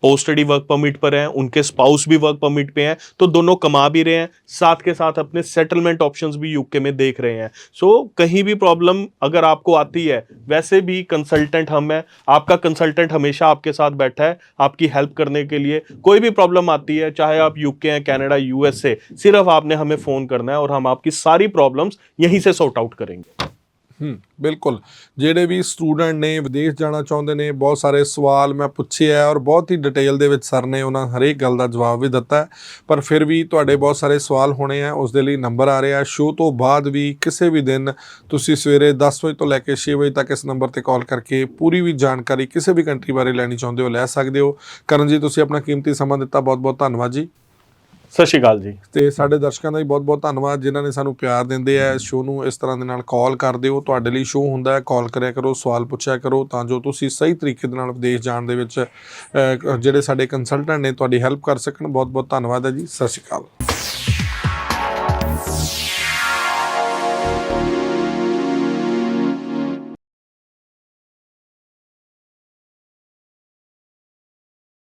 S2: पोस्ट स्टडी वर्क परमिट पर हैं, उनके स्पाउस भी वर्क परमिट पे हैं, तो दोनों कमा भी रहे हैं, साथ के साथ अपने सेटलमेंट ऑप्शंस भी यूके में देख रहे हैं। सो कहीं भी प्रॉब्लम अगर आपको आती है, वैसे भी कंसल्टेंट हम हैं, आपका कंसल्टेंट हमेशा आपके साथ बैठा है आपकी हेल्प करने के लिए। कोई भी प्रॉब्लम आती है, चाहे आप यूके हैं, कनाडा, USA, सिर्फ आपने हमें फोन करना है और हम आपकी सारी प्रॉब्लम्स यहीं से सॉर्ट आउट करेंगे।
S1: ਬਿਲਕੁਲ। ਜਿਹੜੇ ਵੀ ਸਟੂਡੈਂਟ ਨੇ ਵਿਦੇਸ਼ ਜਾਣਾ ਚਾਹੁੰਦੇ ਨੇ, ਬਹੁਤ ਸਾਰੇ ਸਵਾਲ ਮੈਂ ਪੁੱਛੇ ਹੈ ਔਰ ਬਹੁਤ ਹੀ ਡਿਟੇਲ ਦੇ ਵਿੱਚ ਸਰ ਨੇ ਉਹਨਾਂ ਹਰੇਕ ਗੱਲ ਦਾ ਜਵਾਬ ਵੀ ਦਿੱਤਾ ਹੈ। ਪਰ ਫਿਰ ਵੀ ਤੁਹਾਡੇ ਬਹੁਤ ਸਾਰੇ ਸਵਾਲ ਹੋਣੇ ਆ, ਉਸ ਦੇ ਲਈ ਨੰਬਰ ਆ ਰਿਹਾ ਸ਼ੋਅ ਤੋਂ ਬਾਅਦ ਵੀ ਕਿਸੇ ਵੀ ਦਿਨ ਤੁਸੀਂ ਸਵੇਰੇ 10 ਵਜੇ ਤੋਂ ਲੈ ਕੇ 6 ਵਜੇ ਤੱਕ ਇਸ ਨੰਬਰ ਤੇ ਕਾਲ ਕਰਕੇ ਪੂਰੀ ਵੀ ਜਾਣਕਾਰੀ ਕਿਸੇ ਵੀ ਕੰਟਰੀ ਬਾਰੇ ਲੈਣੀ ਚਾਹੁੰਦੇ ਹੋ ਲੈ ਸਕਦੇ ਹੋ। ਕਰਨ ਜੀ, ਤੁਸੀਂ ਆਪਣਾ ਕੀਮਤੀ ਸਮਾਂ ਦਿੱਤਾ, ਬਹੁਤ ਬਹੁਤ ਧੰਨਵਾਦ ਜੀ।
S2: ਸਤਿ ਸ਼੍ਰੀ ਅਕਾਲ ਜੀ।
S1: ਤੇ ਸਾਡੇ ਦਰਸ਼ਕਾਂ ਦਾ ਵੀ ਬਹੁਤ ਬਹੁਤ ਧੰਨਵਾਦ ਜਿਨ੍ਹਾਂ ਨੇ ਸਾਨੂੰ ਪਿਆਰ ਦਿੰਦੇ ਆ। ਸ਼ੋਅ ਨੂੰ ਇਸ ਤਰ੍ਹਾਂ ਦੇ ਨਾਲ ਕਾਲ ਕਰਦੇ ਹੋ, ਤੁਹਾਡੇ ਲਈ ਸ਼ੋਅ ਹੁੰਦਾ ਹੈ, ਕਾਲ ਕਰਿਆ ਕਰੋ, ਸਵਾਲ ਪੁੱਛਿਆ ਕਰੋ ਤਾਂ ਜੋ ਤੁਸੀਂ ਸਹੀ ਤਰੀਕੇ ਦੇ ਨਾਲ ਵਿਦੇਸ਼ ਜਾਣ ਦੇ ਵਿੱਚ ਜਿਹੜੇ ਸਾਡੇ ਕੰਸਲਟੈਂਟ ਨੇ ਤੁਹਾਡੀ ਹੈਲਪ ਕਰ ਸਕਣ। ਬਹੁਤ ਬਹੁਤ ਧੰਨਵਾਦ ਹੈ ਜੀ। ਸਤਿ ਸ਼੍ਰੀ ਅਕਾਲ।